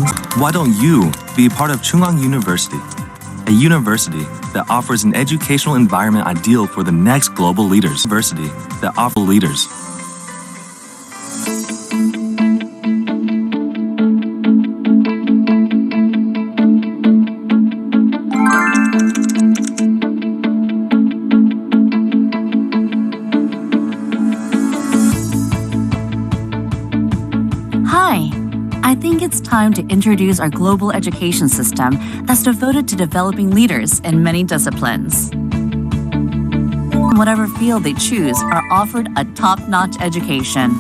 questions? Why don't you be part of Chung-Ang University, a university that offers an educational environment ideal for the next global leaders. University that offers leaders. Hi, I think it's time to introduce our global education system that's devoted to developing leaders in many disciplines. Whatever field they choose are offered a top-notch education.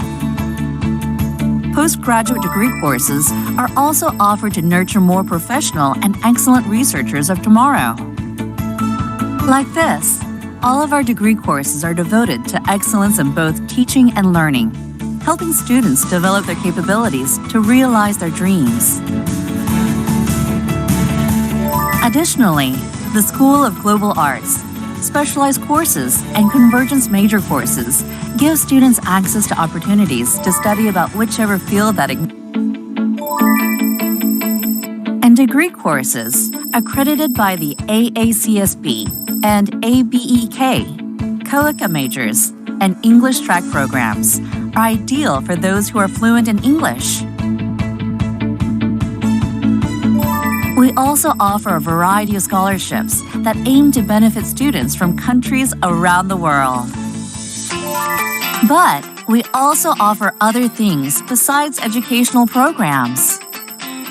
Postgraduate degree courses are also offered to nurture more professional and excellent researchers of tomorrow. Like this, all of our degree courses are devoted to excellence in both teaching and learning, helping students develop their capabilities to realize their dreams. Additionally, the School of Global Arts, specialized courses, and convergence major courses give students access to opportunities to study about whichever field that and degree courses accredited by the AACSB and ABEK, COICA majors, and English track programs are ideal for those who are fluent in English. We also offer a variety of scholarships that aim to benefit students from countries around the world. But we also offer other things besides educational programs.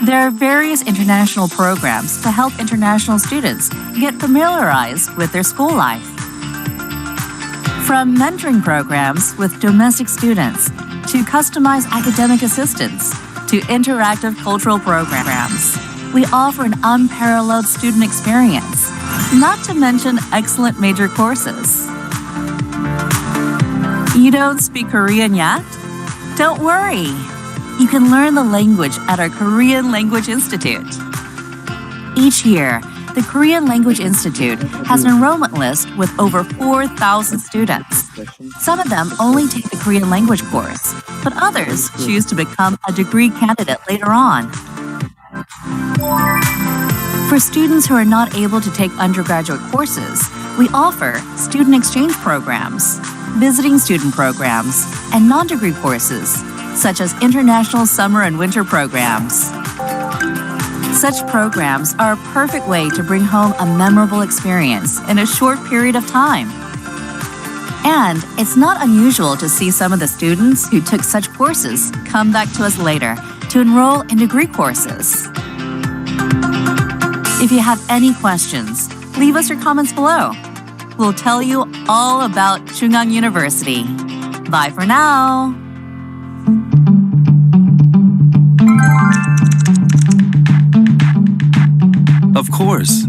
There are various international programs to help international students get familiarized with their school life. From mentoring programs with domestic students to customized academic assistance to interactive cultural programs, we offer an unparalleled student experience, not to mention excellent major courses. You don't speak Korean yet? Don't worry. You can learn the language at our Korean Language Institute. Each year, the Korean Language Institute has an enrollment list with over 4,000 students. Some of them only take the Korean language course, but others choose to become a degree candidate later on. For students who are not able to take undergraduate courses, we offer student exchange programs, visiting student programs, and non-degree courses, such as international summer and winter programs. Such programs are a perfect way to bring home a memorable experience in a short period of time. And it's not unusual to see some of the students who took such courses come back to us later to enroll in degree courses. If you have any questions, leave us your comments below. We'll tell you all about Chung-Ang University. Bye for now. Of course.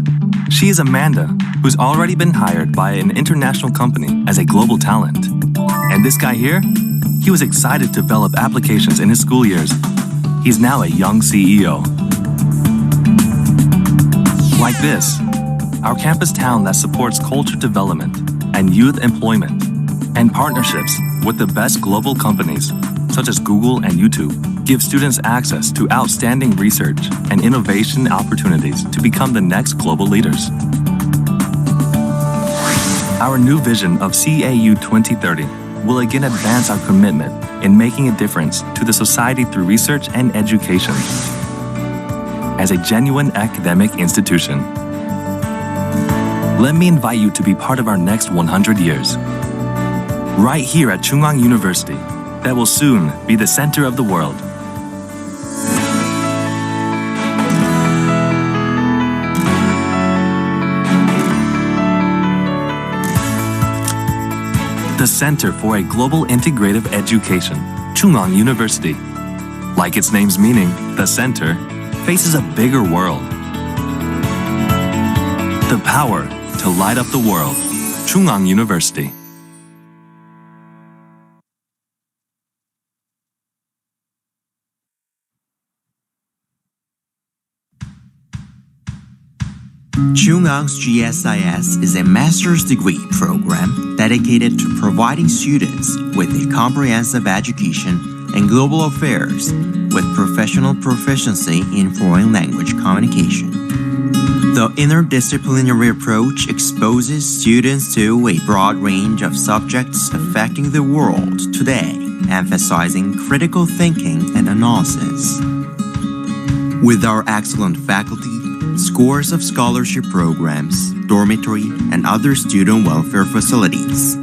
She is Amanda, who's already been hired by an international company as a global talent. And this guy here, he was excited to develop applications in his school years. He's now a young CEO. Like this, our campus town that supports culture development and youth employment and partnerships with the best global companies such as Google and YouTube give students access to outstanding research and innovation opportunities to become the next global leaders. Our new vision of CAU 2030 will again advance our commitment in making a difference to the society through research and education. As a genuine academic institution, let me invite you to be part of our next 100 years. Right here at Chung-Ang University, that will soon be the center of the world. The Center for a Global Integrative Education, Chung-Ang University. Like its name's meaning, the center faces a bigger world. The power to light up the world, Chung-Ang University. Chung-Ang's GSIS is a master's degree program dedicated to providing students with a comprehensive education in global affairs with professional proficiency in foreign language communication. The interdisciplinary approach exposes students to a broad range of subjects affecting the world today, emphasizing critical thinking and analysis. With our excellent faculty, scores of scholarship programs, dormitory, and other student welfare facilities,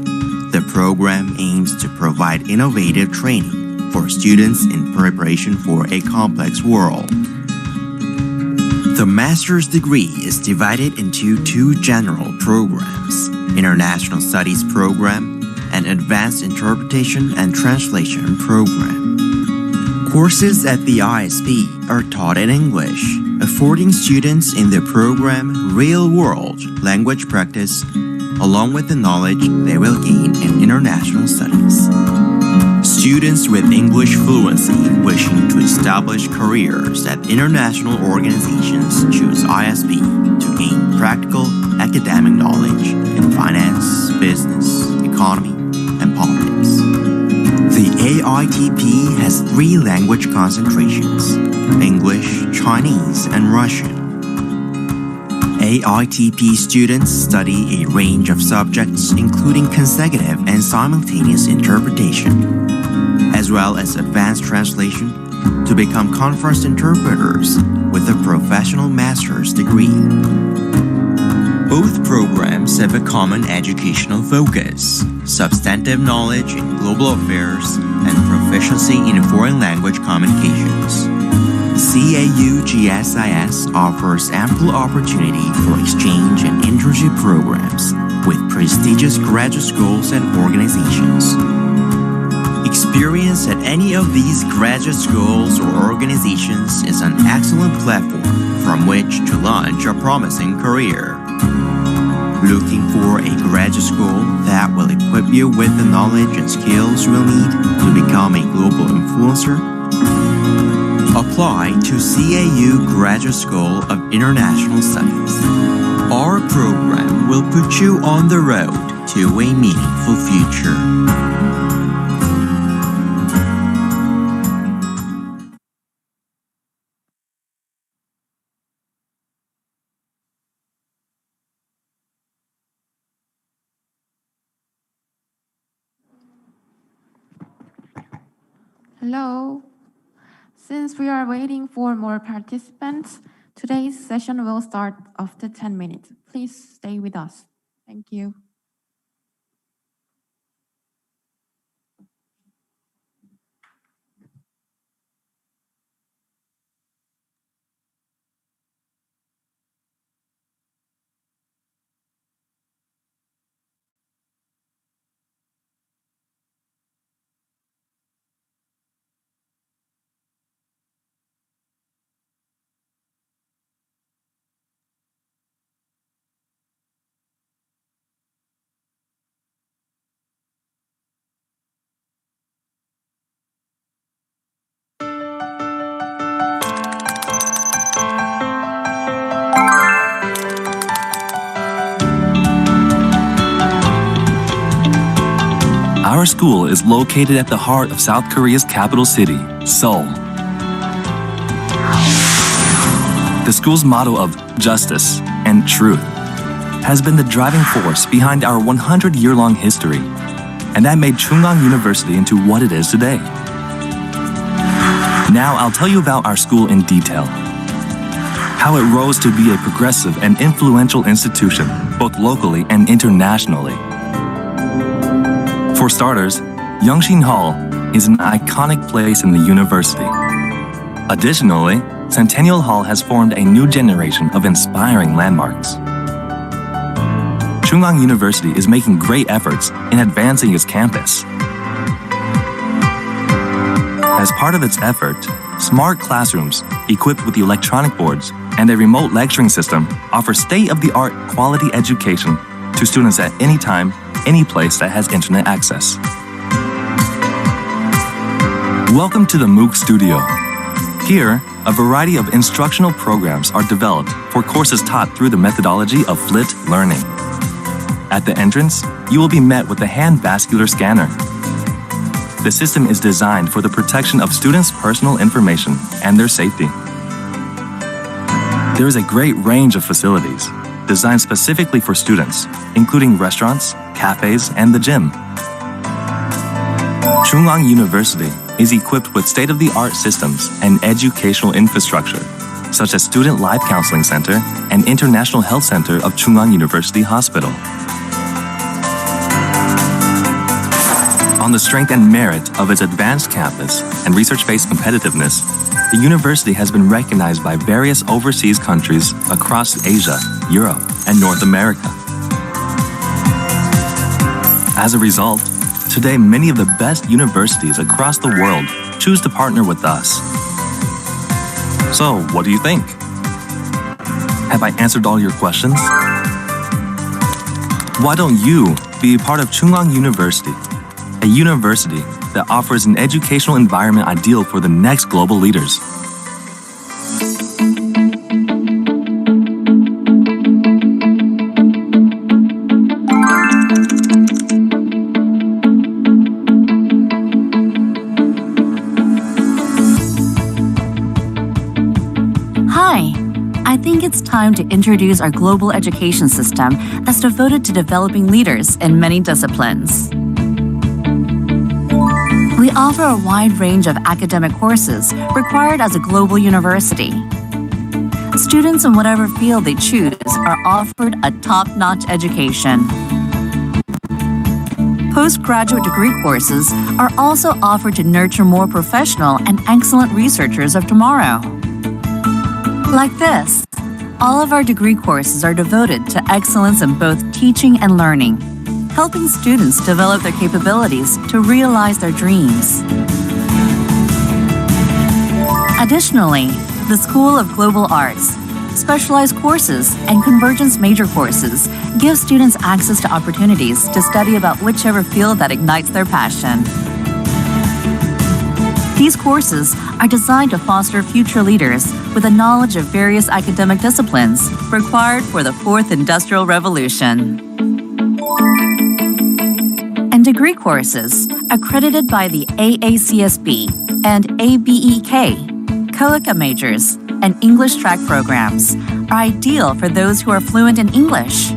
the program aims to provide innovative training for students in preparation for a complex world. The master's degree is divided into two general programs, International Studies Program and Advanced Interpretation and Translation Program. Courses at the ISP are taught in English, affording students in the program real-world language practice along with the knowledge they will gain in international studies. Students with English fluency wishing to establish careers at international organizations choose ISP to gain practical academic knowledge in finance, business, economy, and politics. The AITP has 3 language concentrations: English, Chinese, and Russian. AITP students study a range of subjects including consecutive and simultaneous interpretation, as well as advanced translation to become conference interpreters with a professional master's degree. Both programs have a common educational focus, substantive knowledge in global affairs, and proficiency in foreign language communications. CAU-GSIS offers ample opportunity for exchange and internship programs with prestigious graduate schools and organizations. Experience at any of these graduate schools or organizations is an excellent platform from which to launch a promising career. Looking for a graduate school that will equip you with the knowledge and skills you will need to become a global influencer? Apply to CAU Graduate School of International Studies. Our program will put you on the road to a meaningful future. Hello. Since we are waiting for more participants, today's session will start after 10 minutes. Please stay with us. Thank you. Our school is located at the heart of South Korea's capital city, Seoul. The school's motto of justice and truth has been the driving force behind our 100-year-long history, and that made Chung-Ang University into what it is today. Now I'll tell you about our school in detail. How it rose to be a progressive and influential institution, both locally and internationally. For starters, Youngshin Hall is an iconic place in the university. Additionally, Centennial Hall has formed a new generation of inspiring landmarks. Chung-Ang University is making great efforts in advancing its campus. As part of its effort, smart classrooms equipped with electronic boards and a remote lecturing system offer state-of-the-art quality education to students at any time, any place that has internet access. Welcome to the MOOC Studio. Here, a variety of instructional programs are developed for courses taught through the methodology of flipped learning. At the entrance, you will be met with a hand vascular scanner. The system is designed for the protection of students' personal information and their safety. There is a great range of facilities designed specifically for students, including restaurants, cafes, and the gym. Chung-Ang University is equipped with state-of-the-art systems and educational infrastructure, such as Student Life Counseling Center and International Health Center of Chung-Ang University Hospital. On the strength and merit of its advanced campus and research-based competitiveness, the university has been recognized by various overseas countries across Asia, Europe, and North America. As a result, today many of the best universities across the world choose to partner with us. So, what do you think? Have I answered all your questions? Why don't you be a part of Chung-Ang University, a university that offers an educational environment ideal for the next global leaders? Hi, I think it's time to introduce our global education system that's devoted to developing leaders in many disciplines. We offer a wide range of academic courses required as a global university. Students in whatever field they choose are offered a top-notch education. Postgraduate degree courses are also offered to nurture more professional and excellent researchers of tomorrow. Like this, all of our degree courses are devoted to excellence in both teaching and learning, helping students develop their capabilities to realize their dreams. Additionally, the School of Global Arts, specialized courses, and convergence major courses give students access to opportunities to study about whichever field that ignites their passion. These courses are designed to foster future leaders with a knowledge of various academic disciplines required for the Fourth Industrial Revolution. And degree courses accredited by the AACSB and ABEK, COICA majors, and English track programs are ideal for those who are fluent in English.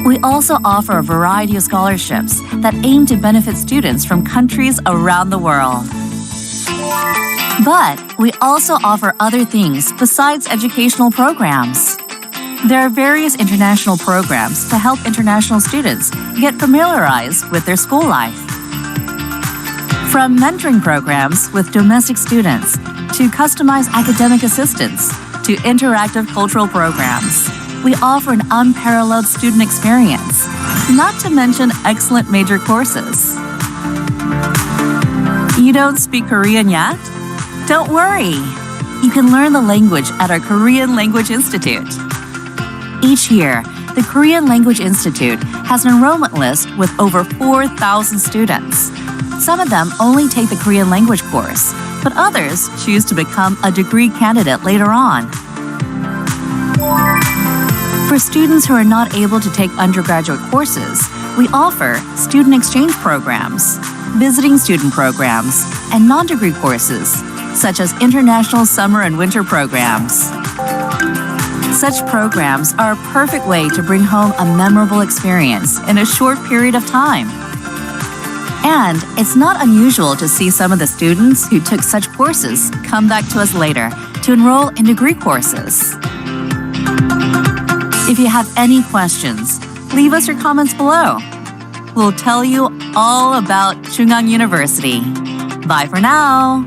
We also offer a variety of scholarships that aim to benefit students from countries around the world. But we also offer other things besides educational programs. There are various international programs to help international students get familiarized with their school life. From mentoring programs with domestic students to customized academic assistance to interactive cultural programs, we offer an unparalleled student experience, not to mention excellent major courses. You don't speak Korean yet? Don't worry. You can learn the language at our Korean Language Institute. Each year, the Korean Language Institute has an enrollment list with over 4,000 students. Some of them only take the Korean language course, but others choose to become a degree candidate later on. For students who are not able to take undergraduate courses, we offer student exchange programs, visiting student programs, and non-degree courses, such as international summer and winter programs. Such programs are a perfect way to bring home a memorable experience in a short period of time. And it's not unusual to see some of the students who took such courses come back to us later to enroll in degree courses. If you have any questions, leave us your comments below. We'll tell you all about Chung-Ang University. Bye for now.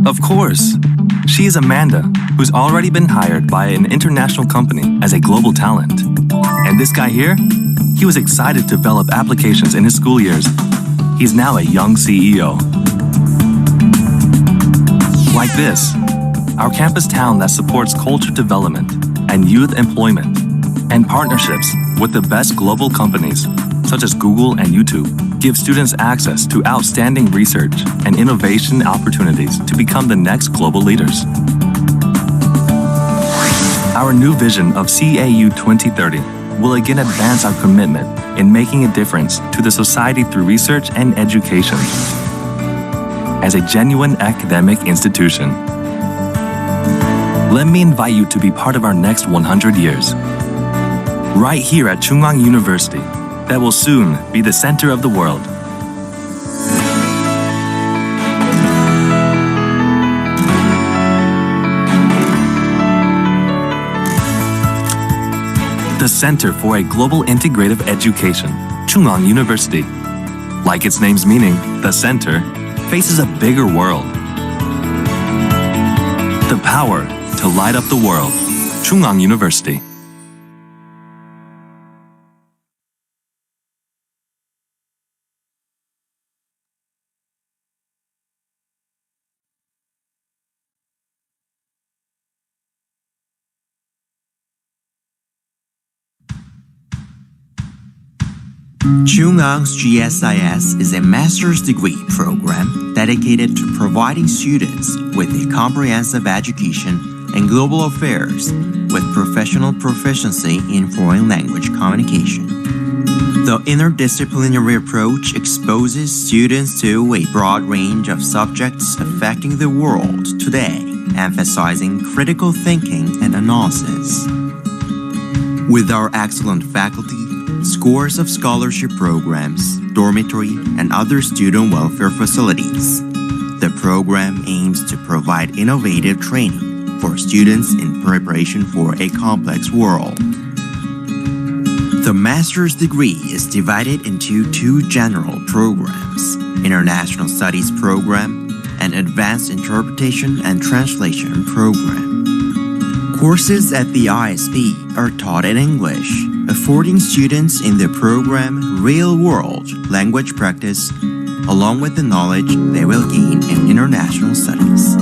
Of course. She is Amanda, who's already been hired by an international company as a global talent. And this guy here, he was excited to develop applications in his school years. He's now a young CEO. Like this, our campus town that supports culture development and youth employment and partnerships with the best global companies such as Google and YouTube give students access to outstanding research and innovation opportunities to become the next global leaders. Our new vision of CAU 2030 will again advance our commitment in making a difference to the society through research and education. As a genuine academic institution, let me invite you to be part of our next 100 years. Right here at Chung-Ang University, that will soon be the center of the world. The Center for a Global Integrative Education, Chung-Ang University. Like its name's meaning, the center faces a bigger world. The power to light up the world, Chung-Ang University. Chung-Ang's GSIS is a master's degree program dedicated to providing students with a comprehensive education in global affairs with professional proficiency in foreign language communication. The interdisciplinary approach exposes students to a broad range of subjects affecting the world today, emphasizing critical thinking and analysis. With our excellent faculty, scores of scholarship programs, dormitory, and other student welfare facilities, the program aims to provide innovative training for students in preparation for a complex world. The master's degree is divided into two general programs, International Studies Program and Advanced Interpretation and Translation Program. Courses at the ISP are taught in English, affording students in the program real-world language practice along with the knowledge they will gain in international studies.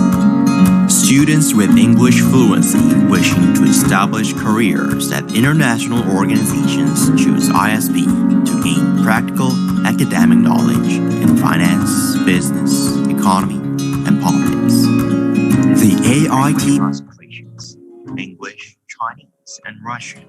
Students with English fluency wishing to establish careers at international organizations choose ISP to gain practical academic knowledge in finance, business, economy, and politics. The AIT translations, English, Chinese, and Russian.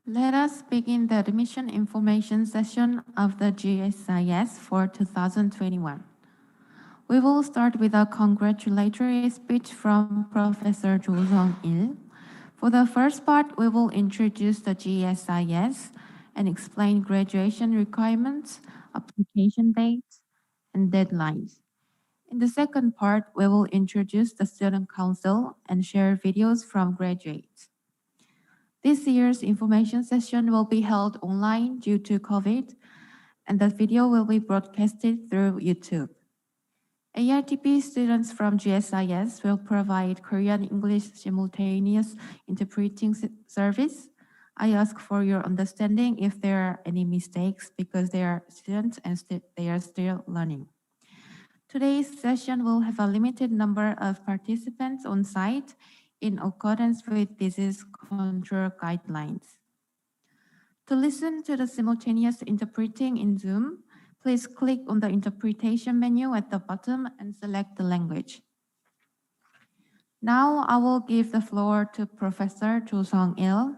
Let us begin the admission information session of the GSIS for 2021. We will start with a congratulatory speech from Professor Chung-Ang. For the first part, we will introduce the GSIS and explain graduation requirements, application dates, and deadlines. In the second part, we will introduce the Student Council and share videos from graduates. This year's information session will be held online due to COVID, and the video will be broadcasted through YouTube. ARTP students from GSIS will provide Korean-English simultaneous interpreting service. I ask for your understanding if there are any mistakes because they are students and they are still learning. Today's session will have a limited number of participants on site in accordance with disease control guidelines. To listen to the simultaneous interpreting in Zoom, please click on the interpretation menu at the bottom and select the language. Now I will give the floor to Professor Chung-Ang.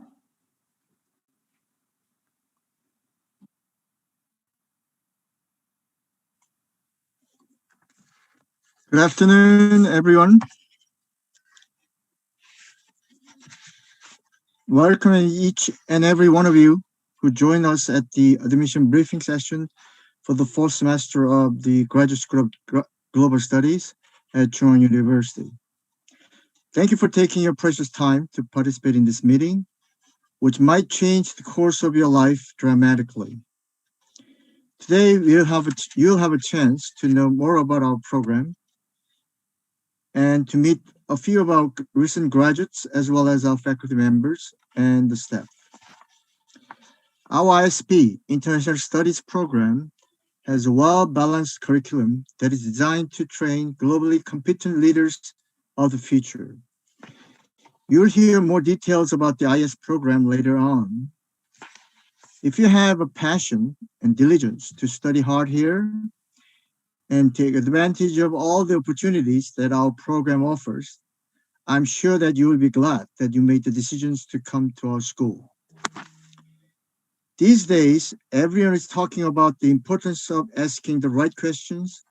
Good afternoon, everyone. Welcome each and every one of you who joined us at the admission briefing session for the fall semester of the Graduate School of Global Studies at Chung-Ang University. Thank you for taking your precious time to participate in this meeting, which might change the course of your life dramatically. Today, you'll have a chance to know more about our program and to meet a few of our recent graduates, as well as our faculty members and the staff. Our ISP, International Studies Program, has a well-balanced curriculum that is designed to train globally competent leaders of the future. You'll hear more details about the IS program later on. If you have a passion and diligence to study hard here and take advantage of all the opportunities that our program offers, I'm sure that you will be glad that you made the decisions to come to our school. These days, everyone is talking about the importance of asking the right questions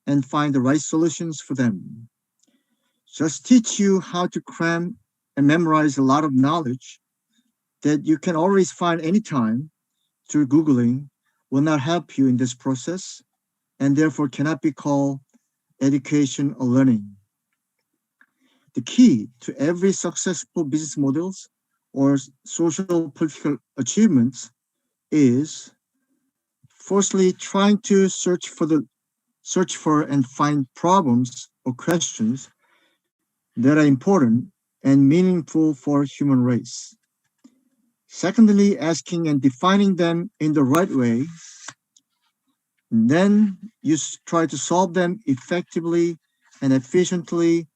and find the right solutions for them. Just teach you how to cram and memorize a lot of knowledge that you can always find anytime through Googling will not help you in this process and therefore cannot be called education or learning. The key to every successful business models or social political achievements is firstly trying to search for and find problems or questions that are important and meaningful for human race. Secondly, asking and defining them in the right way. Then you try to solve them effectively and efficiently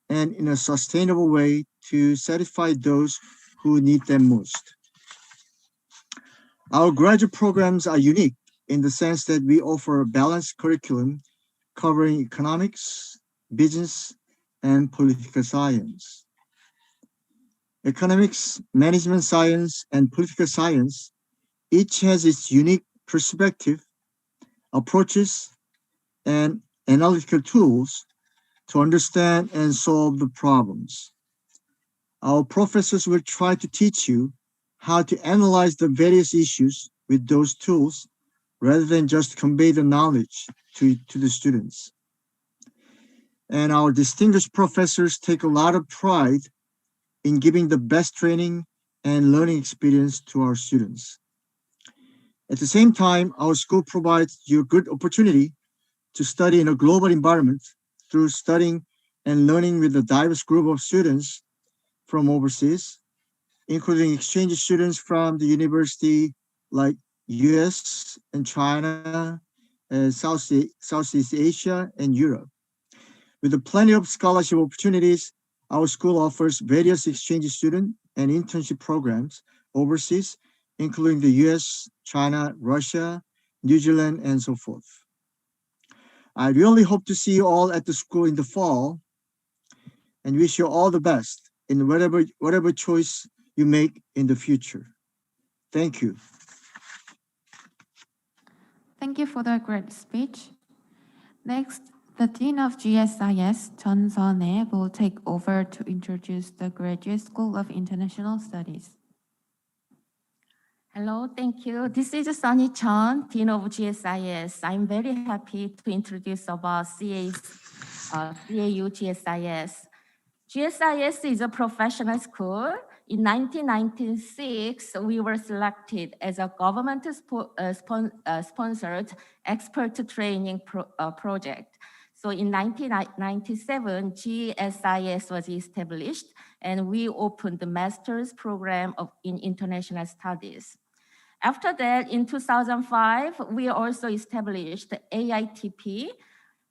and in a sustainable way to satisfy those who need them most. Our graduate programs are unique in the sense that we offer a balanced curriculum covering economics, business, and political science. Economics, management science, and political science each has its unique perspective, approaches, and analytical tools to understand and solve the problems. Our professors will try to teach you how to analyze the various issues with those tools rather than just convey the knowledge to the students. And our distinguished professors take a lot of pride in giving the best training and learning experience to our students. At the same time, our school provides you a good opportunity to study in a global environment through studying and learning with a diverse group of students from overseas, including exchange students from the university like US and China, and Southeast Asia and Europe. With plenty of scholarship opportunities, our school offers various exchange student and internship programs overseas, including the US, China, Russia, New Zealand, and so forth. I really hope to see you all at the school in the fall and wish you all the best in whatever choice you make in the future. Thank you. Thank you for the great speech. Next, the Dean of GSIS, Chung Ang, will take over to introduce the Graduate School of International Studies. Hello, thank you. This is Sunny Chun, Dean of GSIS. I'm very happy to introduce about CAU-GSIS. GSIS is a professional school. In 1996, we were selected as a government-sponsored expert training project. So in 1997, GSIS was established, and we opened the master's program in international studies. After that, in 2005, we also established AITP,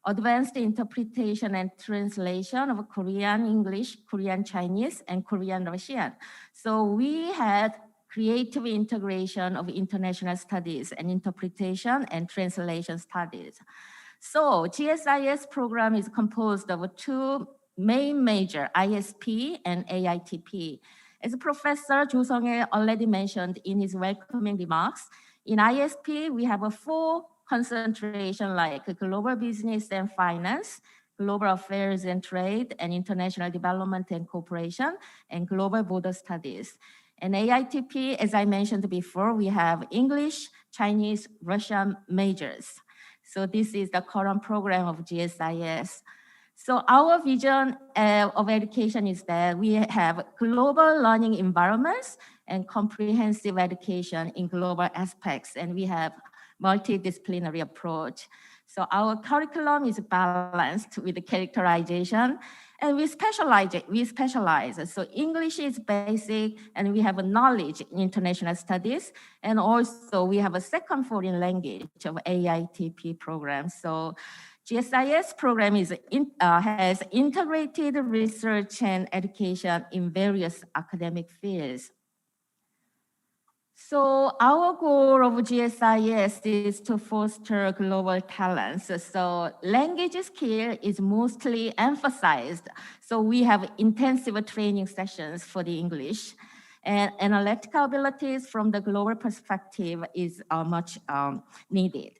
Advanced Interpretation and Translation of Korean English, Korean Chinese, and Korean Russian. So we had creative integration of international studies and interpretation and translation studies. So GSIS program is composed of two main major, ISP and AITP. As Professor Chung-Ang already mentioned in his welcoming remarks, in ISP, we have a full concentration like global business and finance, global affairs and trade, and international development and cooperation, and global border studies. And AITP, as I mentioned before, we have English, Chinese, Russian majors. So this is the current program of GSIS. So our vision of education is that we have global learning environments and comprehensive education in global aspects, and we have multidisciplinary approach. So our curriculum is balanced with the characterization, and we specialize. So English is basic, and we have a knowledge in international studies, and also we have a second foreign language of AITP program. So GSIS program has integrated research and education in various academic fields. So our goal of GSIS is to foster global talents. So language skill is mostly emphasized. So we have intensive training sessions for the English, and analytical abilities from the global perspective is much needed.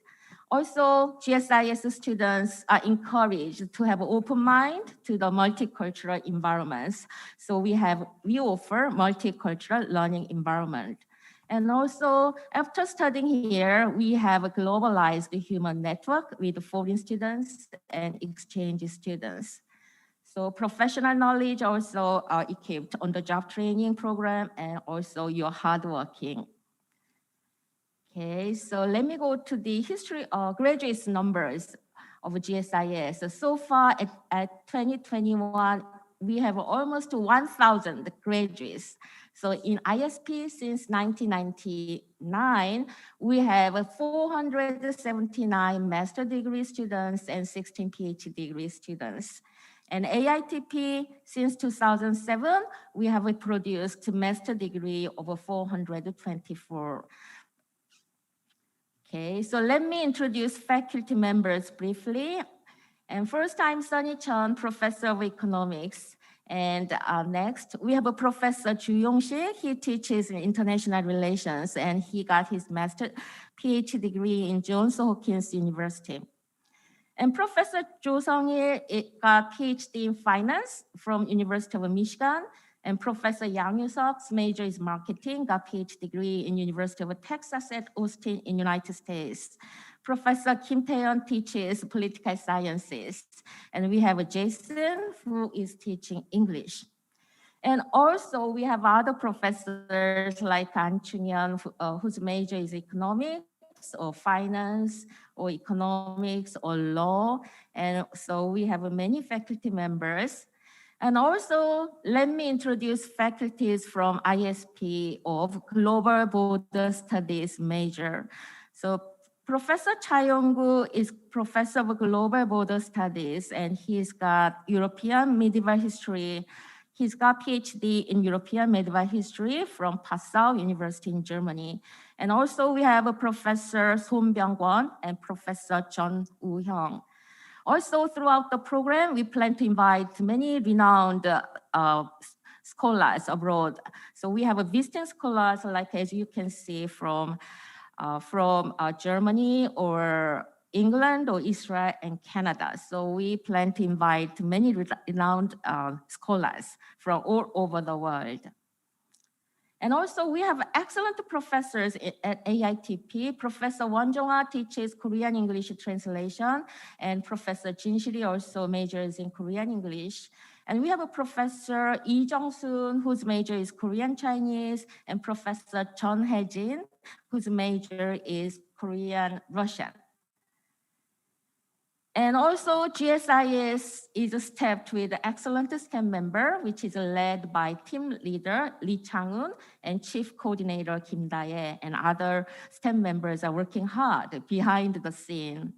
Also, GSIS students are encouraged to have an open mind to the multicultural environments. So we offer multicultural learning environment. And also, after studying here, we have a globalized human network with foreign students and exchange students. So professional knowledge also are equipped on the job training program, and also you're hardworking. Okay, so let me go to the history of graduates numbers of GSIS. So far at 2021, we have almost 1,000 graduates. So in ISP since 1999, we have 479 master degree students and 16 PhD degree students. And AITP since 2007, we have produced master degree over 424. Okay, so let me introduce faculty members briefly. And first, I'm Sunny Chun, Professor of Economics. And next, we have a Professor Ju Yong-sik. He teaches international relations, and he got his master PhD degree in Johns Hopkins University. And Professor Jo Sung-il got PhD in finance from University of Michigan. And Professor Yang Yu-seok's major is marketing, got PhD degree in University of Texas at Austin in United States. Professor Kim Tae-yeon teaches political sciences. And we have Jason, who is teaching English. And also we have other professors like An Chung-Yeon, whose major is economics or finance or economics or law. And so we have many faculty members. And also, let me introduce faculties from ISP of Global Border Studies major. So Professor Cha Yong-gu is Professor of Global Border Studies, and he's got European Medieval History. He's got PhD in European Medieval History from Passau University in Germany. And also we have a Professor Son Byung-kwon and Professor Jeon Woo-hyung. Also, throughout the program, we plan to invite many renowned scholars abroad. So we have visiting scholars, like as you can see, from Germany or England or Israel and Canada. So we plan to invite many renowned scholars from all over the world. And also we have excellent professors at AITP. Professor Won Jong-ah teaches Korean English translation, and Professor Jin Shiri also majors in Korean English. And we have a Professor Lee Jong-soon, whose major is Korean Chinese, and Professor Jeon Hae-jin, whose major is Korean Russian. And also GSIS is staffed with an excellent STEM member, which is led by team leader Lee Chang-un and chief coordinator Kim Da-ye, and other STEM members are working hard behind the scene.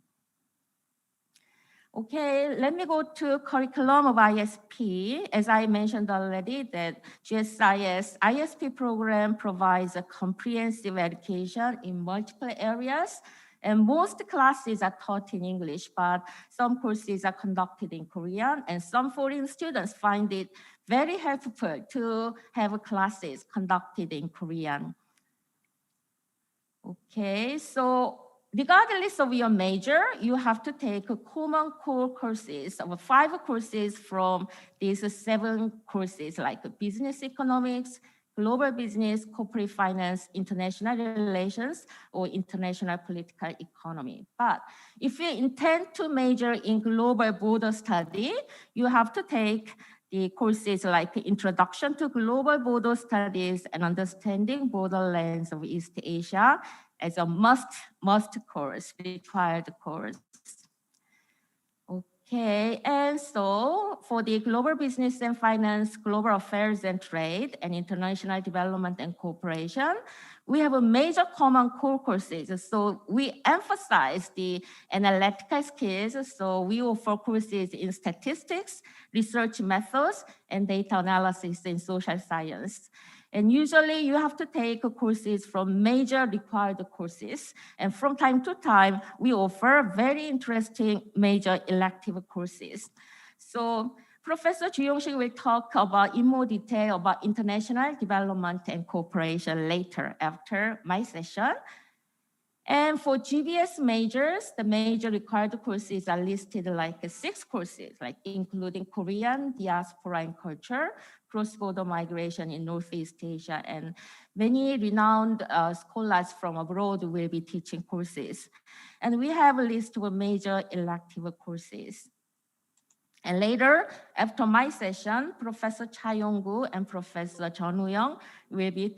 Okay, let me go to curriculum of ISP. As I mentioned already, that GSIS ISP program provides a comprehensive education in multiple areas. And most classes are taught in English, but some courses are conducted in Korean, and some foreign students find it very helpful to have classes conducted in Korean. Okay, so regardless of your major, you have to take a common core courses of 5 courses from these 7 courses, like business economics, global business, corporate finance, international relations, or international political economy. But if you intend to major in global border study, you have to take the courses like Introduction to Global Border Studies and Understanding Borderlands of East Asia as a must course, required course. Okay, and so for the global business and finance, global affairs and trade, and international development and cooperation, we have a major common core courses. So we emphasize the analytical skills. So we offer courses in statistics, research methods, and data analysis in social science. And usually you have to take courses from major required courses. And from time to time, we offer very interesting major elective courses. So Professor Ju Yong-sik will talk about in more detail about international development and cooperation later after my session. And for GBS majors, the major required courses are listed like 6 courses, like including Korean, diaspora and culture, cross-border migration in Northeast Asia, and many renowned scholars from abroad will be teaching courses. And we have a list of major elective courses. And later, after my session, Professor Cha Yong-gu and Professor Jeon Woo-young will be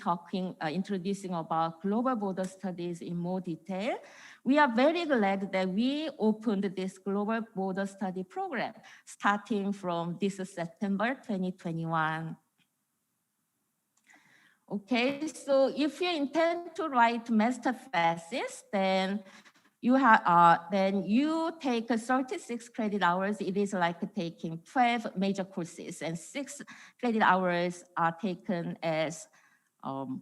introducing about global border studies in more detail. We are very glad that we opened this global border study program starting from this September 2021. Okay, so if you intend to write master thesis, then you take 36 credit hours. It is like taking 12 major courses, and 6 credit hours are taken as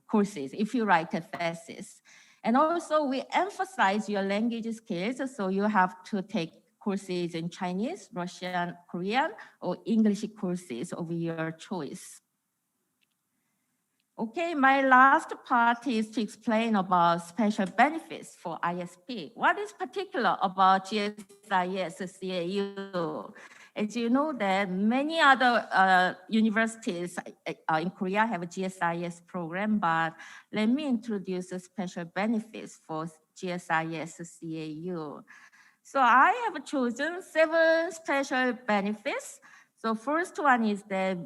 courses if you write a thesis. And also we emphasize your language skills, so you have to take courses in Chinese, Russian, Korean, or English courses of your choice. Okay, my last part is to explain about special benefits for ISP. What is particular about GSIS CAU? As you know that many other universities in Korea have a GSIS program, but let me introduce the special benefits for GSIS CAU. So I have chosen 7 special benefits. So first one is that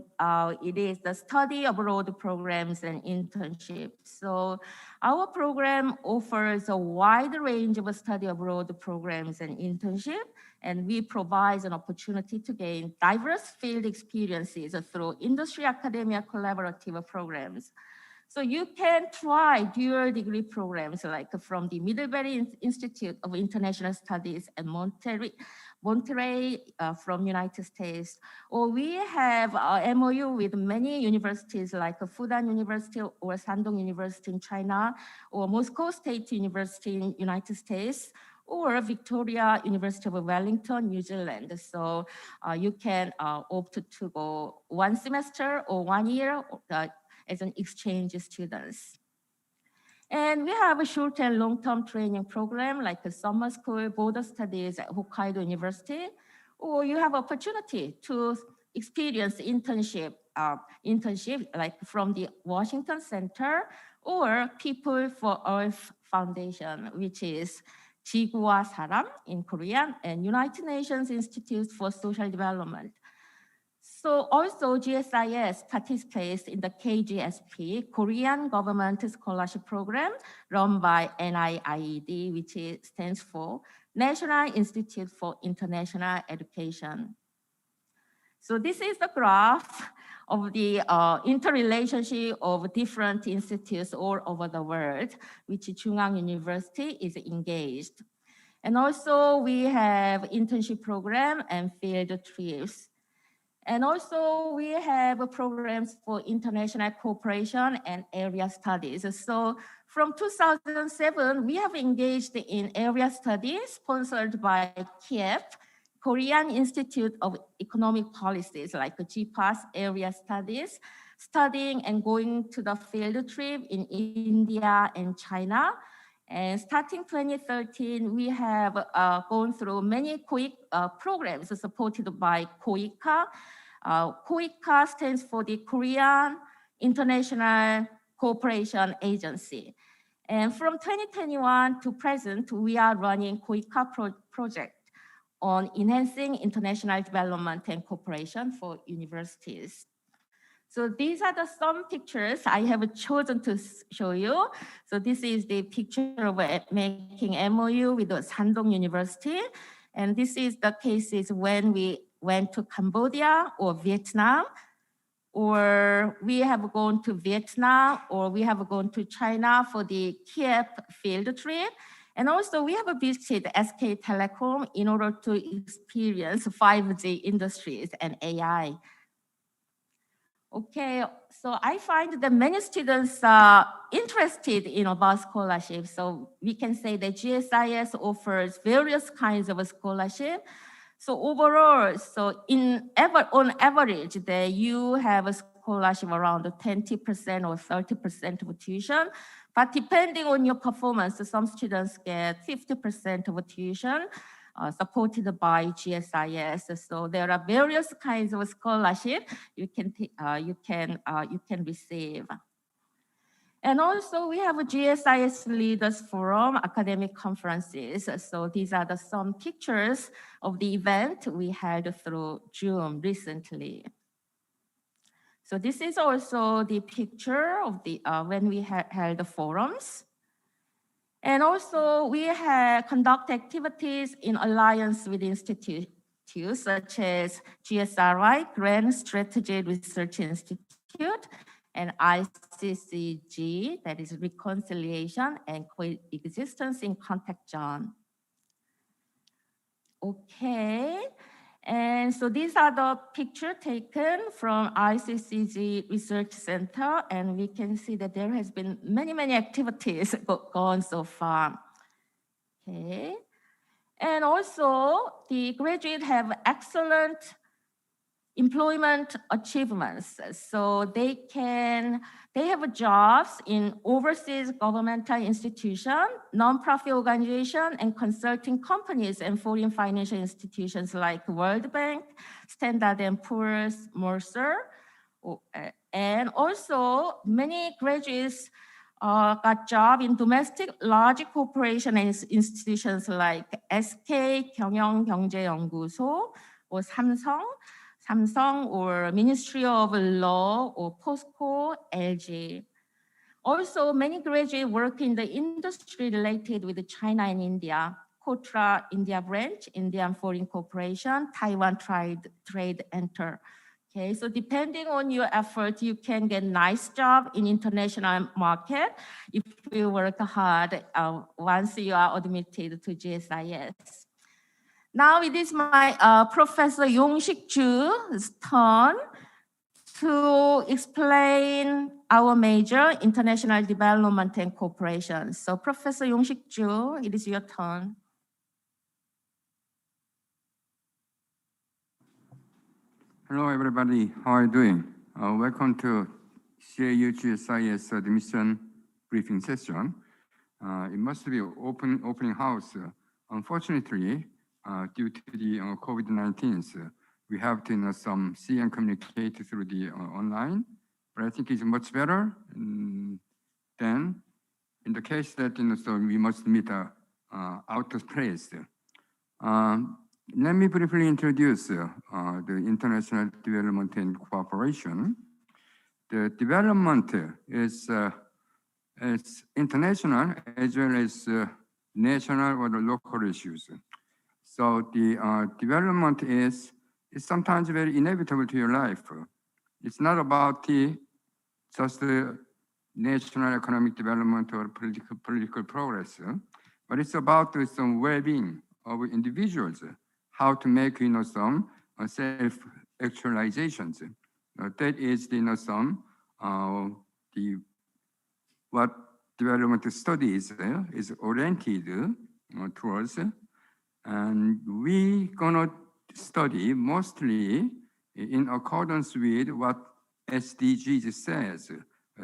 it is the study abroad programs and internships. So our program offers a wide range of study abroad programs and internship, and we provide an opportunity to gain diverse field experiences through industry academia collaborative programs. So you can try dual degree programs like from the Middlebury Institute of International Studies and Monterey from United States, or we have MOU with many universities like Fudan University or Shandong University in China, or Moscow State University in United States, or Victoria University of Wellington, New Zealand. So you can opt to go 1 semester or 1 year as an exchange students. And we have a short and long-term training program like a summer school border studies at Hokkaido University, or you have opportunity to experience internship like from the Washington Center or People for Earth Foundation, which is 지구와 사람 in Korean, and United Nations Institute for Social Development. So also GSIS participates in the KGSP, Korean Government Scholarship Program, run by NIIED, which stands for National Institute for International Education. So this is the graph of the interrelationship of different institutes all over the world, which Chung-Ang University is engaged. And also we have internship program and field trips. And also we have programs for international cooperation and area studies. So from 2007, we have engaged in area studies sponsored by KIEP, Korean Institute of Economic Policies, like GPAS area studies, studying and going to the field trip in India and China. And starting 2013, we have gone through many COIC programs supported by COICA. COICA stands for the Korean International Cooperation Agency. And from 2021 to present, we are running COICA project on enhancing international development and cooperation for universities. So these are some pictures I have chosen to show you. So this is the picture of making MOU with the Shandong University. And this is the cases when we went to Cambodia or Vietnam, or we have gone to Vietnam, or we have gone to China for the Kiev field trip. And also we have visited SK Telecom in order to experience 5G industries and AI. Okay, so I find that many students are interested in about scholarships. So we can say that GSIS offers various kinds of scholarship. So overall, so on average, that you have a scholarship around 20% or 30% of tuition. But depending on your performance, some students get 50% of tuition supported by GSIS. So there are various kinds of scholarship you can receive. And also we have a GSIS Leaders Forum academic conferences. So these are some pictures of the event we held through June recently. So this is also the picture of the when we held the forums. And also we have conduct activities in alliance with institutes such as GSRI, Grand Strategy Research Institute, and ICCG, that is Reconciliation and Coexistence in Contact Zone. Okay, and so these are the pictures taken from ICCG Research Center, and we can see that there has been many activities gone so far. Okay, and also the graduates have excellent employment achievements. So they have jobs in overseas governmental institutions, nonprofit organizations, and consulting companies and foreign financial institutions like World Bank, Standard & Poor's, Mercer. And also many graduates got jobs in domestic large corporation and institutions like SK 경영경제연구소 or Samsung or Ministry of Law or POSCO, LG. Also, many graduates work in the industry related with China and India, Kotra India branch, Indian Foreign Corporation, Taiwan Trade Enter. Okay, so depending on your effort, you can get nice job in international market if you work hard once you are admitted to GSIS. Now it is my Professor Yong-Sik Ju's turn to explain our major, international development and cooperation. So Professor Yong-Sik Ju, it is your turn. Hello, everybody. How are you doing? Welcome to CAU-GSIS Admission briefing session. It must be opening house. Unfortunately, due to the COVID-19, we have to see and communicate through the online. But I think it's much better than in the case that so we must meet out of place. Let me briefly introduce the international development and cooperation. The development is international as well as national or local issues. So the development is sometimes very inevitable to your life. It's not about just the national economic development or political progress, but it's about some well-being of individuals. How to make some self-actualizations. That is what development studies is oriented towards, and we gonna study mostly in accordance with what SDGs says,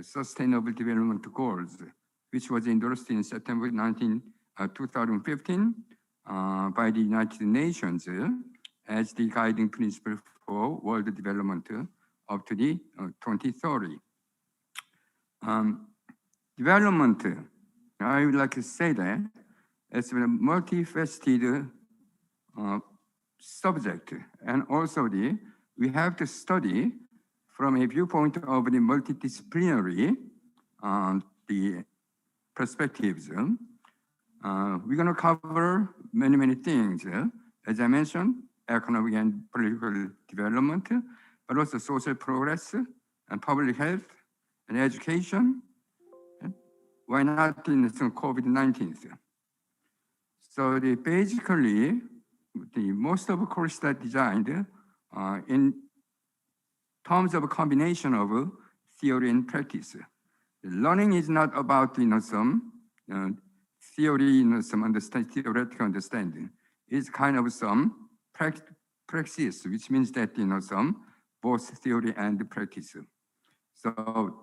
Sustainable Development Goals, which was endorsed in September 2015. By the United Nations as the guiding principle for world development up to the 2030. Development, I would like to say that it's a multifaceted subject, and also we have to study from a viewpoint of the multidisciplinary the perspectives. We're going to cover many things, as I mentioned, economic and political development, but also social progress and public health and education. Why not in some COVID-19? So basically, most of the courses are designed in terms of a combination of theory and practice. Learning is not about some theory, some theoretical understanding. It's kind of some praxis, which means that some both theory and practice. So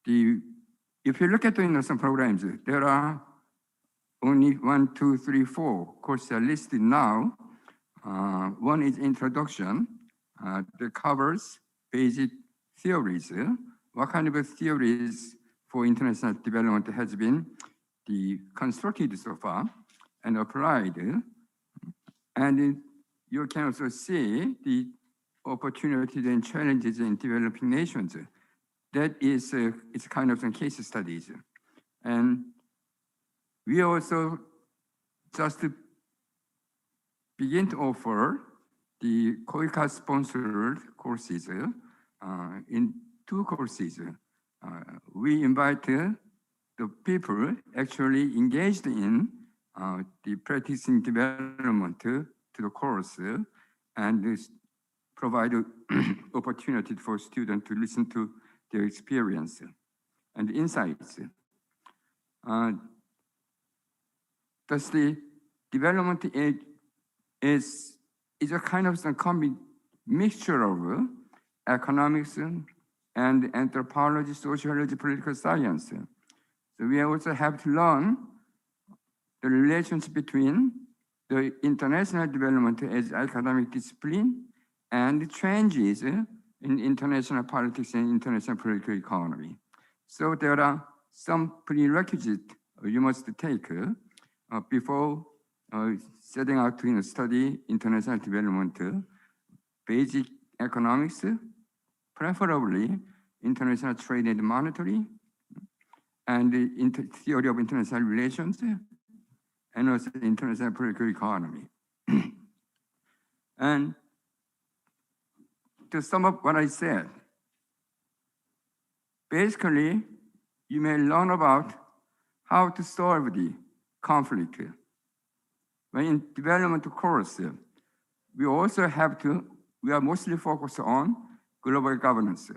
if you look at some programs, there are only 1, 2, 3, 4 courses are listed now. One is introduction that covers basic theories. What kind of theories for international development has been constructed so far and applied? And you can also see the opportunities and challenges in developing nations. That is it's kind of some case studies. And we also just begin to offer the CAU-GSIS sponsored courses in 2 courses. We invite the people actually engaged in the practicing development to the course and provide opportunity for students to listen to their experience and insights. Thus, the development is a kind of some mixture of economics and anthropology, sociology, political science. So we also have to learn the relationship between the international development as academic discipline and the changes in international politics and international political economy. So there are some prerequisites you must take before setting out to study international development, basic economics, preferably international trade and monetary, and the theory of international relations, and also international political economy. And to sum up what I said, basically, you may learn about how to solve the conflict. When in development course, we also we are mostly focused on global governance,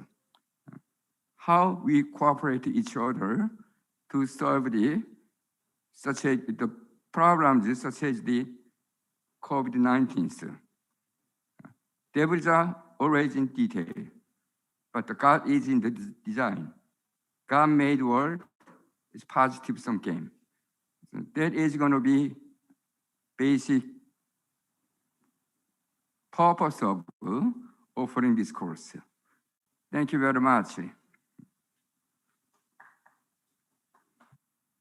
how we cooperate each other to solve the problems such as the COVID-19. Devils are always in detail, but God is in the design. God made world is positive sum game. So that is going to be basic purpose of offering this course. Thank you very much.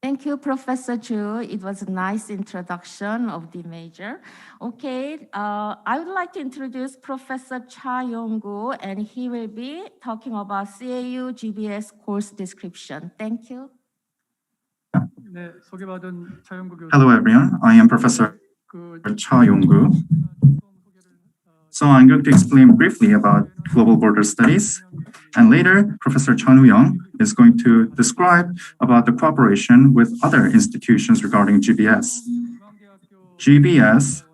Thank you, Professor Chu. It was a nice introduction of the major. Okay, I would like to introduce Professor Cha Yong-gu, and he will be talking about CAU-GSIS course description. Thank you. Hello everyone, I am Professor Cha Yong-gu. So I'm going to explain briefly about global border studies, and later Professor Chun Woo-young is going to describe about the cooperation with other institutions regarding GBS. GBS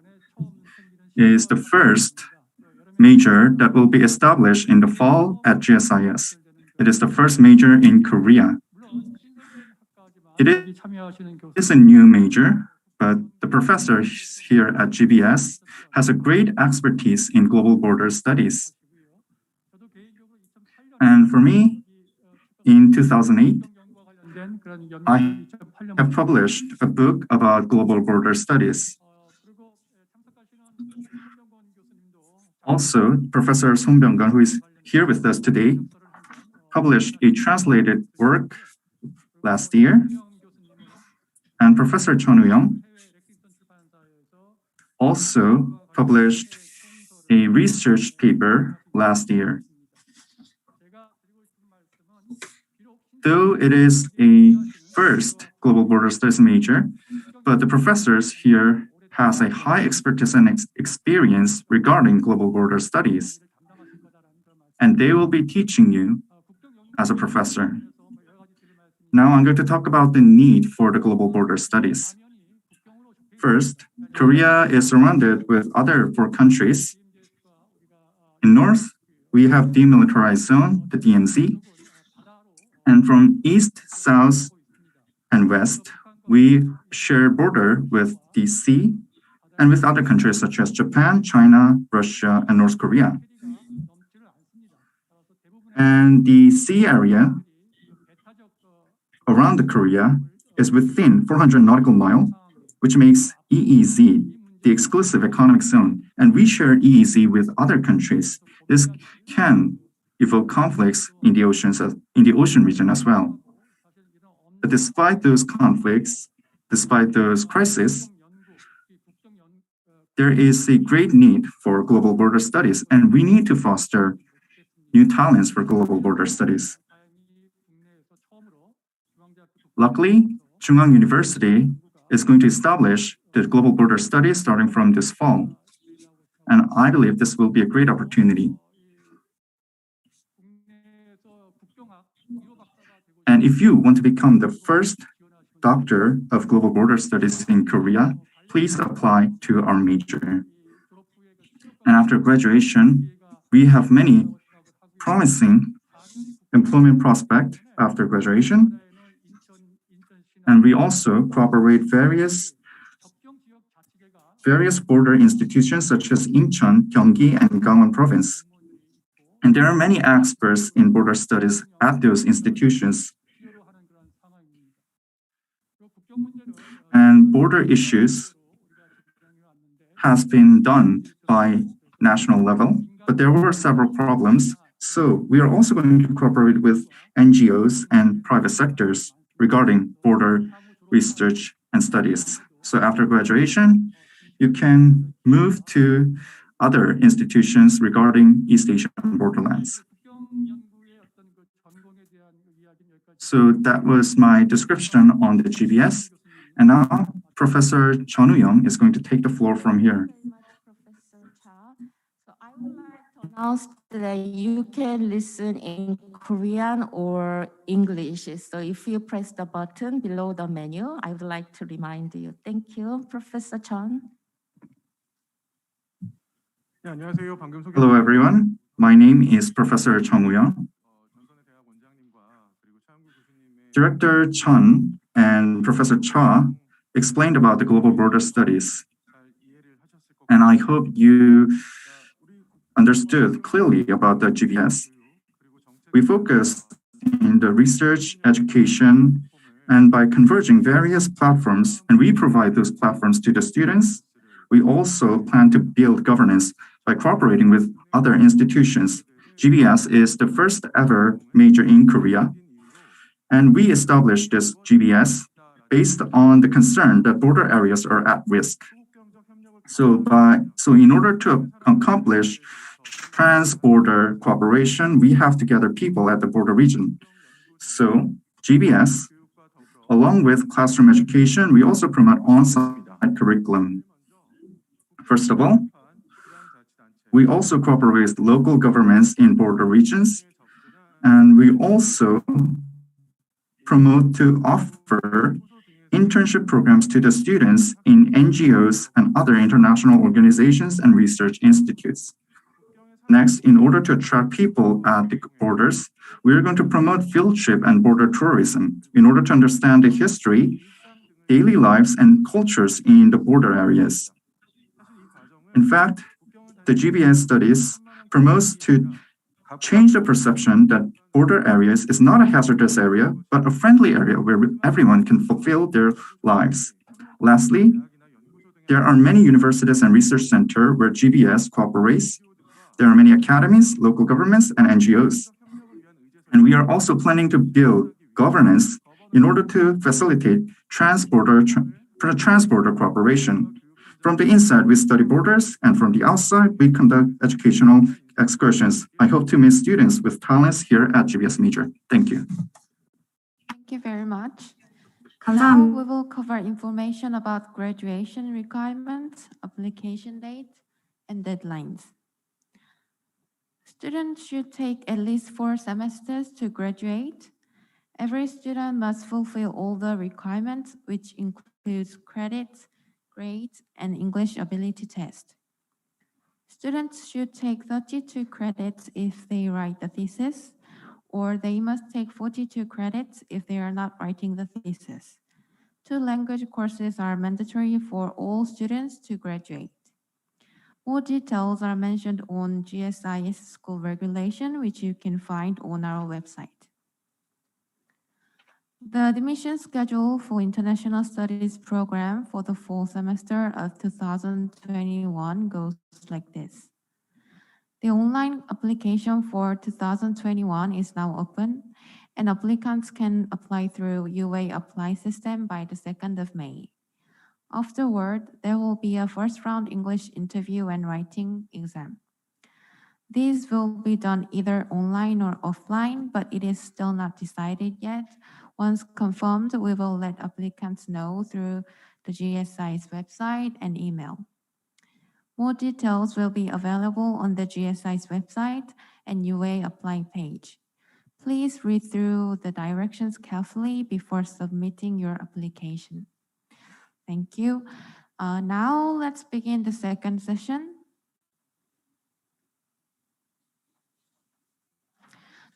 is the first major that will be established in the fall at GSIS. It is the first major in Korea. It is a new major, but the professor here at GBS has a great expertise in global border studies. And for me, in 2008, I have published a book about global border studies. Also, Professor Song Byung-gun, who is here with us today, published a translated work last year. And Professor Chun Woo-young also published a research paper last year. Though it is a first global border studies major, but the professors here has a high expertise and experience regarding global border studies, and they will be teaching you as a professor. Now I'm going to talk about the need for the global border studies. First, Korea is surrounded with other 4 countries. In north, we have demilitarized zone, the DMZ, and from east, south, and west, we share border with the sea and with other countries such as Japan, China, Russia, and North Korea. And the sea area around the Korea is within 400 nautical mile, which makes EEZ the exclusive economic zone. And we share EEZ with other countries. This can evoke conflicts in the ocean region as well. But despite those conflicts, despite those crises, there is a great need for global border studies, and we need to foster new talents for global border studies. Luckily, Chung-Ang University is going to establish the global border studies starting from this fall, and I believe this will be a great opportunity. And if you want to become the first doctor of global border studies in Korea, please apply to our major. And after graduation, we have many promising employment prospects after graduation. And we also cooperate various border institutions such as Incheon, Gyeonggi, and Gangwon province. And there are many experts in border studies at those institutions. And border issues has been done by national level, but there were several problems. So we are also going to cooperate with NGOs and private sectors regarding border research and studies. So after graduation, you can move to other institutions regarding East Asian borderlands. So that was my description on the GBS. And now Professor Chung-Ang is going to take the floor from here. Professor Cha. So I would like to announce that you can listen in Korean or English. So if you press the button below the menu, I would like to remind you. Thank you, Professor Chun. Hello, everyone. My name is Professor Chung-Ang. Director Chun and Professor Cha explained about the global border studies. And I hope you understood clearly about the GBS. We focus in the research, education, and by converging various platforms, and we provide those platforms to the students, we also plan to build governance by cooperating with other institutions. GBS is the first ever major in Korea, and we established this GBS based on the concern that border areas are at risk. So in order to accomplish trans-border cooperation, we have to gather people at the border region. So GBS, along with classroom education, we also promote on-site curriculum. First of all, we also cooperate with local governments in border regions, and we also promote to offer internship programs to the students in NGOs and other international organizations and research institutes. Next, in order to attract people at the borders, we are going to promote field trip and border tourism in order to understand the history, daily lives, and cultures in the border areas. In fact, the GBS studies promotes to change the perception that border areas is not a hazardous area, but a friendly area where everyone can fulfill their lives. Lastly, there are many universities and research centers where GBS cooperates. There are many academies, local governments, and NGOs. And we are also planning to build governance in order to facilitate trans-border cooperation. From the inside, we study borders, and from the outside, we conduct educational excursions. I hope to meet students with talents here at GBS major. Thank you. Thank you very much. Now 감사합니다. we will cover information about graduation requirements, application date, and deadlines. Students should take at least 4 semesters to graduate. Every student must fulfill all the requirements, which includes credits, grades, and English ability test. Students should take 32 credits if they write the thesis, or they must take 42 credits if they are not writing the thesis. 2 language courses are mandatory for all students to graduate. More details are mentioned on GSIS school regulation, which you can find on our website. The admission schedule for International Studies program for the fall semester of 2021 goes like this. The online application for 2021 is now open, and applicants can apply through UA Apply system by the 2nd of May. Afterward, there will be a first round English interview and writing exam. These will be done either online or offline, but it is still not decided yet. Once confirmed, we will let applicants know through the GSI's website and email. More details will be available on the GSI's website and UA Apply page. Please read through the directions carefully before submitting your application. Thank you. Now let's begin the second session.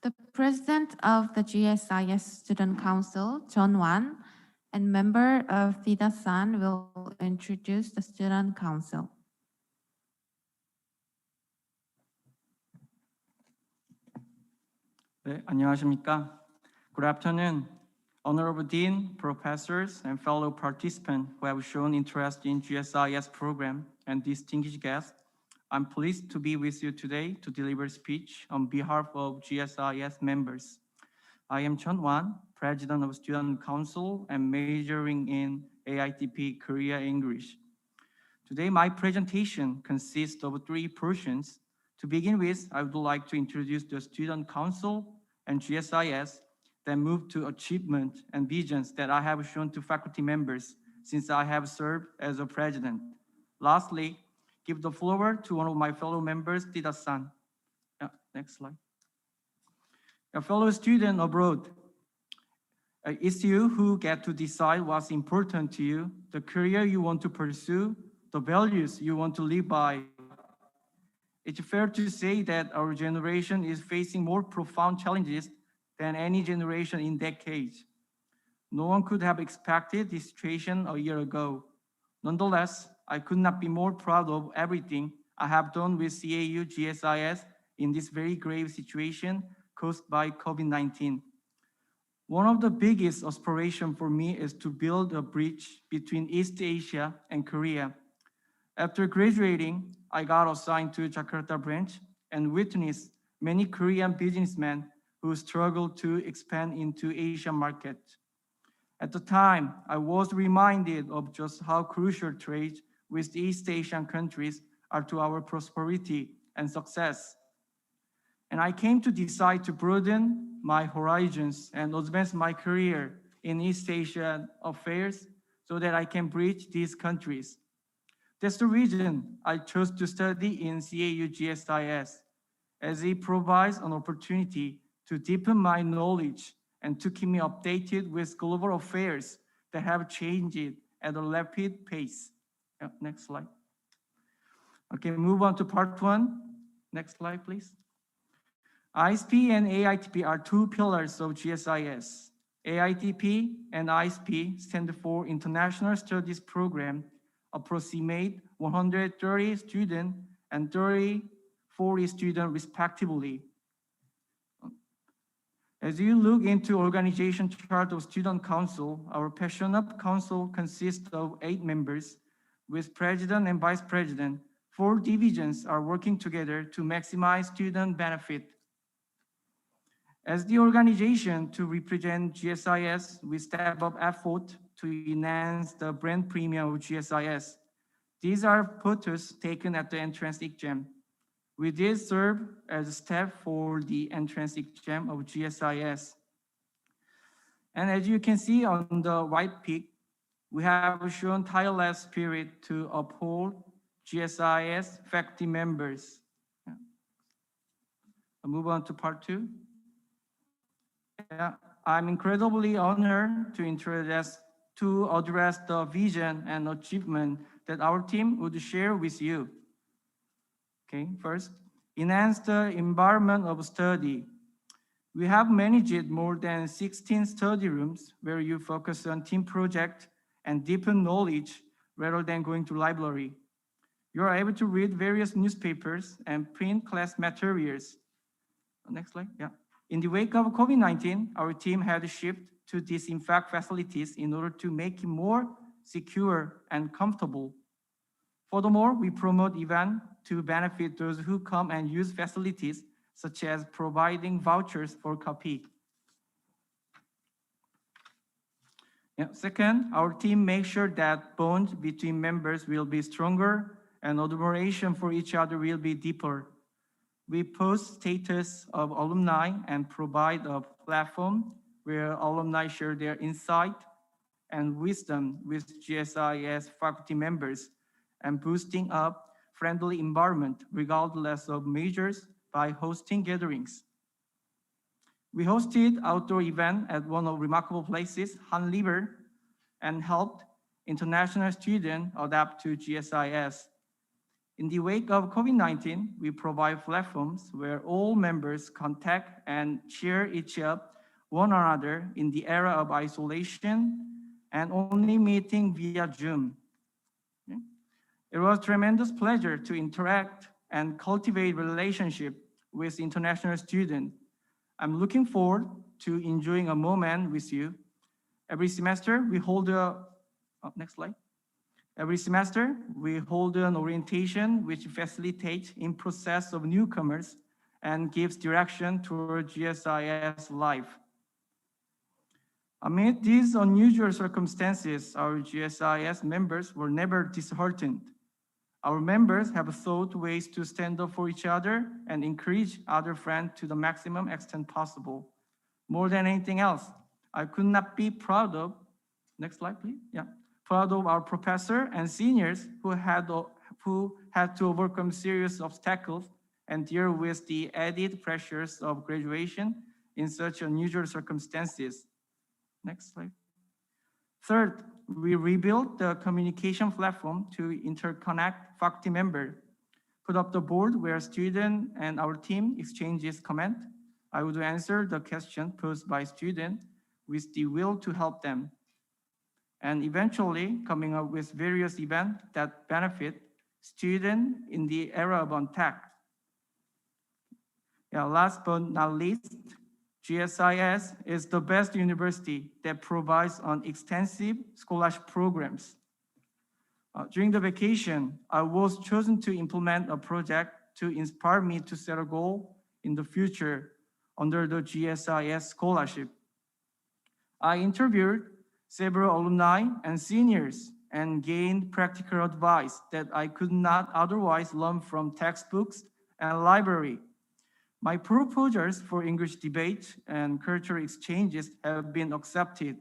The president of the GSIS Student Council, Chung-Ang, and member of Thida-san will introduce the Student Council. 네, 안녕하십니까? Good afternoon, Honorable Dean, professors, and fellow participants who have shown interest in GSIS program and distinguished guests. I'm pleased to be with you today to deliver a speech on behalf of GSIS members. I am Chung-Ang, President of Student Council and majoring in AITP Korea English. Today, my presentation consists of 3 portions. To begin with, I would like to introduce the Student Council and GSIS, then move to achievement and visions that I have shown to faculty members since I have served as a president. Lastly, give the floor to one of my fellow members, Thida-san. Next slide. A fellow student abroad, it's you who get to decide what's important to you, the career you want to pursue, the values you want to live by. It's fair to say that our generation is facing more profound challenges than any generation in decades. No one could have expected this situation a year ago. Nonetheless, I could not be more proud of everything I have done with CAU-GSIS in this very grave situation caused by COVID-19. One of the biggest aspirations for me is to build a bridge between East Asia and Korea. After graduating, I got assigned to Jakarta branch and witnessed many Korean businessmen who struggled to expand into Asian market. At the time, I was reminded of just how crucial trade with the East Asian countries are to our prosperity and success. And I came to decide to broaden my horizons and advance my career in East Asian affairs so that I can bridge these countries. That's the reason I chose to study in CAU-GSIS, as it provides an opportunity to deepen my knowledge and to keep me updated with global affairs that have changed at a rapid pace. Next slide. Okay, move on to part 1. Next slide, please. ISP and AITP are 2 pillars of GSIS. AITP and ISP stand for International Studies Program, approximate 130 students and 40 students respectively. As you look into organization chart of Student Council, our passionate council consists of 8 members with president and vice president. 4 divisions are working together to maximize student benefit. As the organization to represent GSIS, we step up effort to enhance the brand premium of GSIS. These are photos taken at the entrance exam. We did serve as a step for the entrance exam of GSIS. And as you can see on the right peak, we have shown tireless spirit to uphold GSIS faculty members. I'll move on to part 2. I'm incredibly honored to address the vision and achievement that our team would share with you. Okay, first, enhance the environment of study. We have managed more than 16 study rooms where you focus on team project and deepen knowledge rather than going to library. You are able to read various newspapers and print class materials. Next slide, yeah. In the wake of COVID-19, our team had shifted to disinfect facilities in order to make it more secure and comfortable. Furthermore, we promote events to benefit those who come and use facilities, such as providing vouchers for copy. Second, our team makes sure that bond between members will be stronger and admiration for each other will be deeper. We post status of alumni and provide a platform where alumni share their insight and wisdom with GSIS faculty members and boosting up friendly environment regardless of majors by hosting gatherings. We hosted outdoor event at one of remarkable places, Han River, and helped international students adapt to GSIS. In the wake of COVID-19, we provide platforms where all members contact and cheer each up one another in the era of isolation and only meeting via Zoom. Okay? It was a tremendous pleasure to interact and cultivate relationship with international students. I'm looking forward to enjoying a moment with you. Every semester, we hold next slide. Every semester, we hold an orientation which facilitates in process of newcomers and gives direction toward GSIS life. Amid these unusual circumstances, our GSIS members were never disheartened. Our members have sought ways to stand up for each other and encourage other friends to the maximum extent possible. More than anything else, I could not be proud of, next slide please, yeah. Proud of our professor and seniors who had to overcome serious obstacles and deal with the added pressures of graduation in such unusual circumstances. Next slide. Third, we rebuilt the communication platform to interconnect faculty members, put up the board where student and our team exchanges comment. I would answer the question posed by student with the will to help them, and eventually coming up with various events that benefit students in the era of on-tech. Yeah, last but not least, GSIS is the best university that provides on extensive scholarship programs. During the vacation, I was chosen to implement a project to inspire me to set a goal in the future under the GSIS scholarship. I interviewed several alumni and seniors and gained practical advice that I could not otherwise learn from textbooks and library. My proposals for English debate and cultural exchanges have been accepted,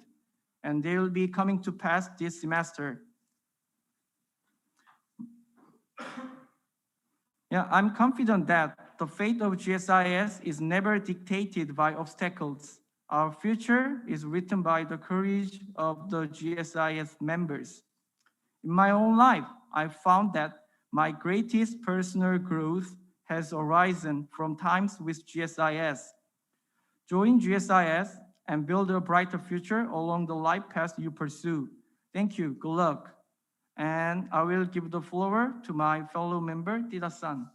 and they will be coming to pass this semester. Yeah, I'm confident that the fate of GSIS is never dictated by obstacles. Our future is written by the courage of the GSIS members. In my own life, I found that my greatest personal growth has arisen from times with GSIS. Join GSIS and build a brighter future along the life path you pursue. Thank you, good luck. And I will give the floor to my fellow member, Tida-san.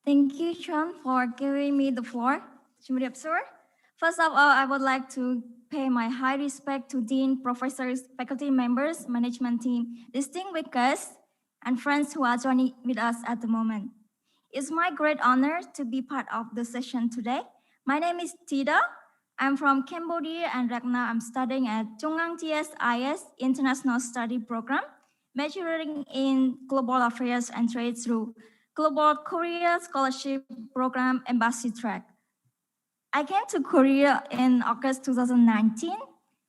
Thank you, Chung, for giving me the floor. First of all, I would like to pay my high respect to dean, professors, faculty members, management team, distinguished guests, and friends who are joining with us at the moment. It's my great honor to be part of the session today. My name is Tida. I'm from Cambodia, and right now I'm studying at Chung-Ang GSIS International Study Program, majoring in Global Affairs and Trade through Global Korea Scholarship Program Embassy Track. I came to Korea in August 2019,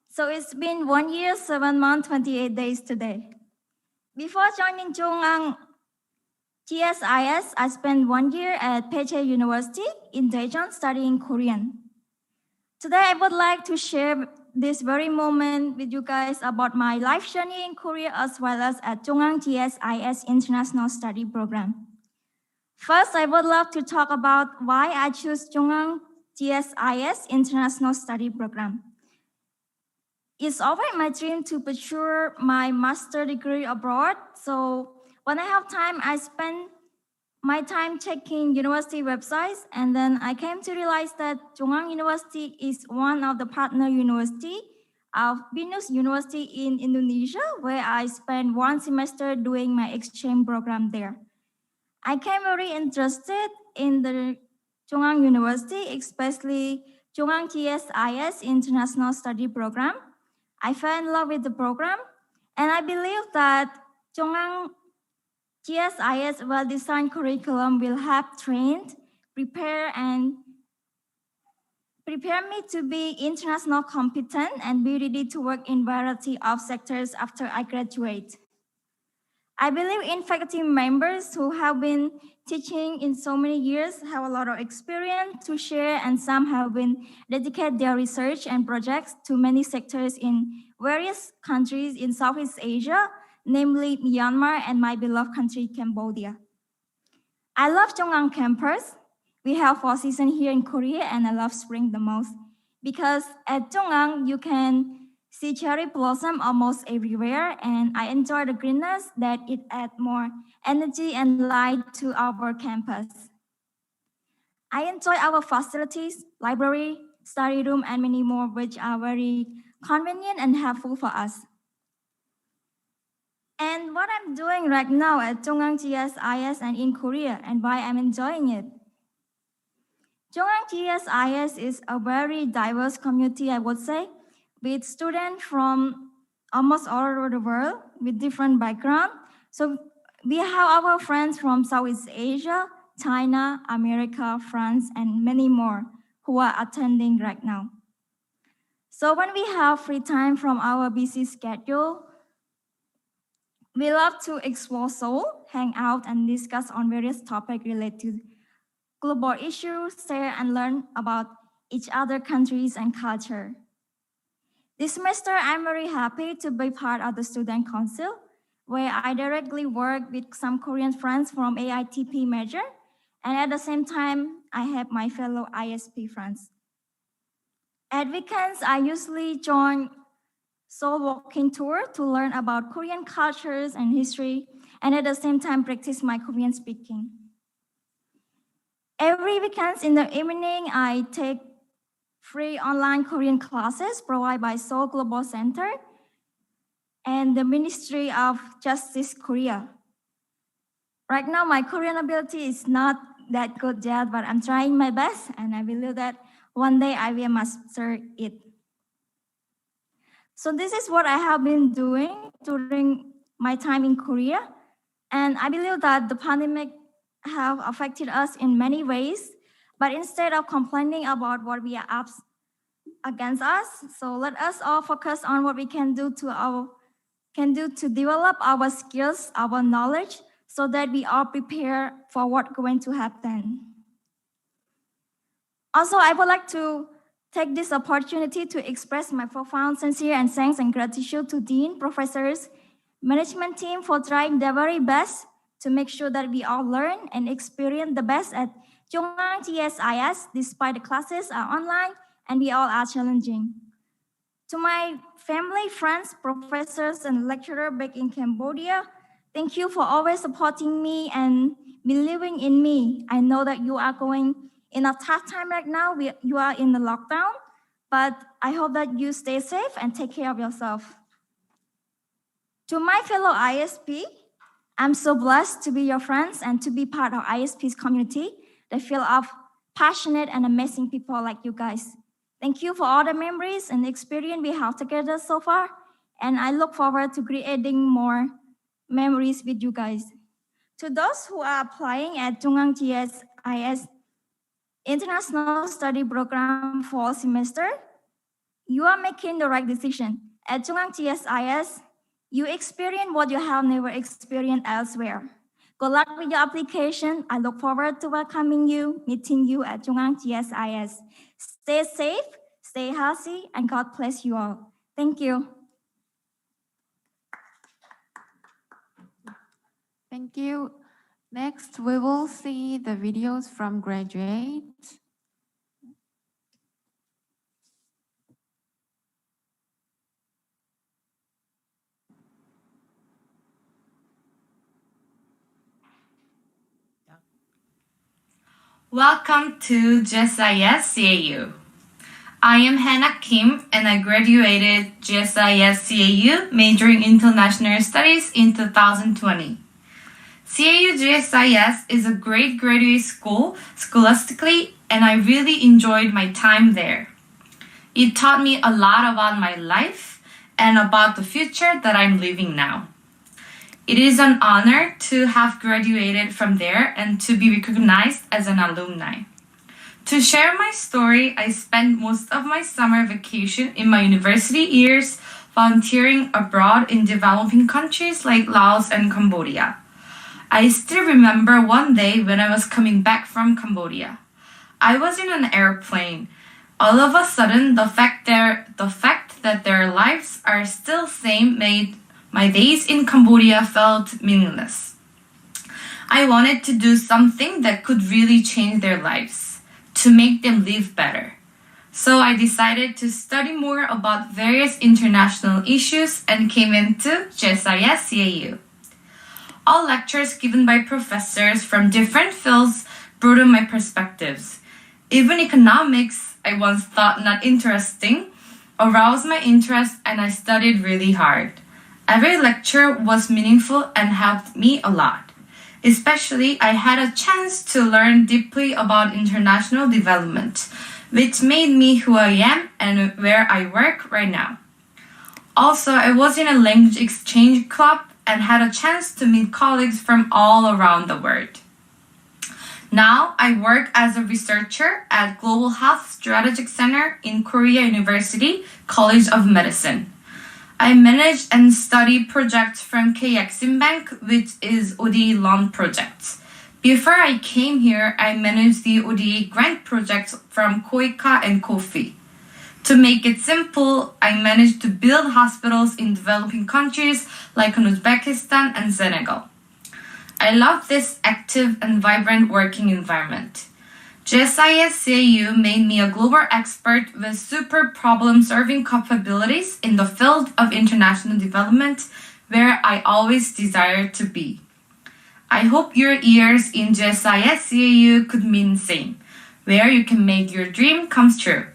so it's been 1 year, 7 months, 28 days today. Before joining Chung-Ang GSIS, I spent 1 year at Peche University in Daejeon studying Korean. Today, I would like to share this very moment with you guys about my life journey in Korea as well as at Chung-Ang GSIS International Study Program. First, I would love to talk about why I chose Chung-Ang GSIS International Study Program. It's always my dream to pursue my master's degree abroad. So when I have time, I spend my time checking university websites. And then I came to realize that Chung-Ang University is one of the partner university of Binus University in Indonesia, where I spent 1 semester doing my exchange program there. I became very interested in the Chung-Ang University, especially Chung-Ang GSIS International Study Program. I fell in love with the program, and I believe that Chung-Ang GSIS well-designed curriculum will help prepare me to be international competent and be ready to work in variety of sectors after I graduate. I believe in faculty members who have been teaching in so many years have a lot of experience to share, and some have been dedicated their research and projects to many sectors in various countries in Southeast Asia, namely Myanmar and my beloved country, Cambodia. I love Chung-Ang campus. We have 4 seasons here in Korea, and I love spring the most because at Chung-Ang, you can see cherry blossom almost everywhere, and I enjoy the greenness that it adds more energy and light to our campus. I enjoy our facilities, library, study room, and many more, which are very convenient and helpful for us. And what I'm doing right now at Chung-Ang GSIS and in Korea, and why I'm enjoying it. Chung-Ang GSIS is a very diverse community, I would say, with students from almost all over the world with different backgrounds. So we have our friends from Southeast Asia, China, America, France, and many more who are attending right now. So when we have free time from our busy schedule, we love to explore Seoul, hang out, and discuss on various topics related to global issues, share and learn about each other countries and culture. This semester, I'm very happy to be part of the Student Council, where I directly work with some Korean friends from AITP major, and at the same time, I have my fellow ISP friends. At weekends, I usually join Seoul walking tour to learn about Korean cultures and history, and at the same time, practice my Korean speaking. Every weekends in the evening, I take free online Korean classes provided by Seoul Global Center and the Ministry of Justice Korea. Right now, my Korean ability is not that good yet, but I'm trying my best, and I believe that one day I will master it. So this is what I have been doing during my time in Korea, and I believe that the pandemic have affected us in many ways. But instead of complaining about what we are up against us, so let us all focus on what we can do to develop our skills, our knowledge, so that we are prepared for what's going to happen. Also, I would like to take this opportunity to express my profound, sincere, and thanks and gratitude to Dean, professors, management team for trying their very best to make sure that we all learn and experience the best at Chung-Ang GSIS, despite the classes are online and we all are challenging. To my family, friends, professors, and lecturers back in Cambodia, thank you for always supporting me and believing in me. I know that you are going in a tough time right now. You are in the lockdown, but I hope that you stay safe and take care of yourself. To my fellow ISP, I'm so blessed to be your friends and to be part of ISP's community that feel of passionate and amazing people like you guys. Thank you for all the memories and experience we have together so far, and I look forward to creating more memories with you guys. To those who are applying at Chung-Ang GSIS international study program fall semester, you are making the right decision. At Chung-Ang-GSIS, you experience what you have never experienced elsewhere. Good luck with your application. I look forward to welcoming you, meeting you at Chung-Ang-GSIS. Stay safe, stay healthy, and God bless you all. Thank you. Thank you. Next, we will see the videos from graduates. Welcome to GSIS CAU. I am Hannah Kim and I graduated GSIS CAU majoring in International Studies in 2020. CAU-GSIS is a great graduate school scholastically and I really enjoyed my time there. It taught me a lot about my life and about the future that I'm living now. It is an honor to have graduated from there and to be recognized as an alumni. To share my story, I spent most of my summer vacation in my university years volunteering abroad in developing countries like Laos and Cambodia. I still remember one day when I was coming back from Cambodia. I was in an airplane. All of a sudden, the fact that their lives are still same made my days in Cambodia felt meaningless. I wanted to do something that could really change their lives, to make them live better. So I decided to study more about various international issues and came into GSIS CAU. All lectures given by professors from different fields broadened my perspectives. Even economics, I once thought not interesting, aroused my interest and I studied really hard. Every lecture was meaningful and helped me a lot. Especially, I had a chance to learn deeply about international development, which made me who I am and where I work right now. Also, I was in a language exchange club and had a chance to meet colleagues from all around the world. Now, I work as a researcher at Global Health Strategic Center in Korea University College of Medicine. I manage and study projects from K-Exim Bank, which is ODA loan projects. Before I came here, I managed the ODA grant projects from KOICA and KOFI. To make it simple, I managed to build hospitals in developing countries like Uzbekistan and Senegal. I love this active and vibrant working environment. GSIS CAU made me a global expert with super problem-solving capabilities in the field of international development, where I always desired to be. I hope your years in GSIS CAU could mean the same, where you can make your dream come true.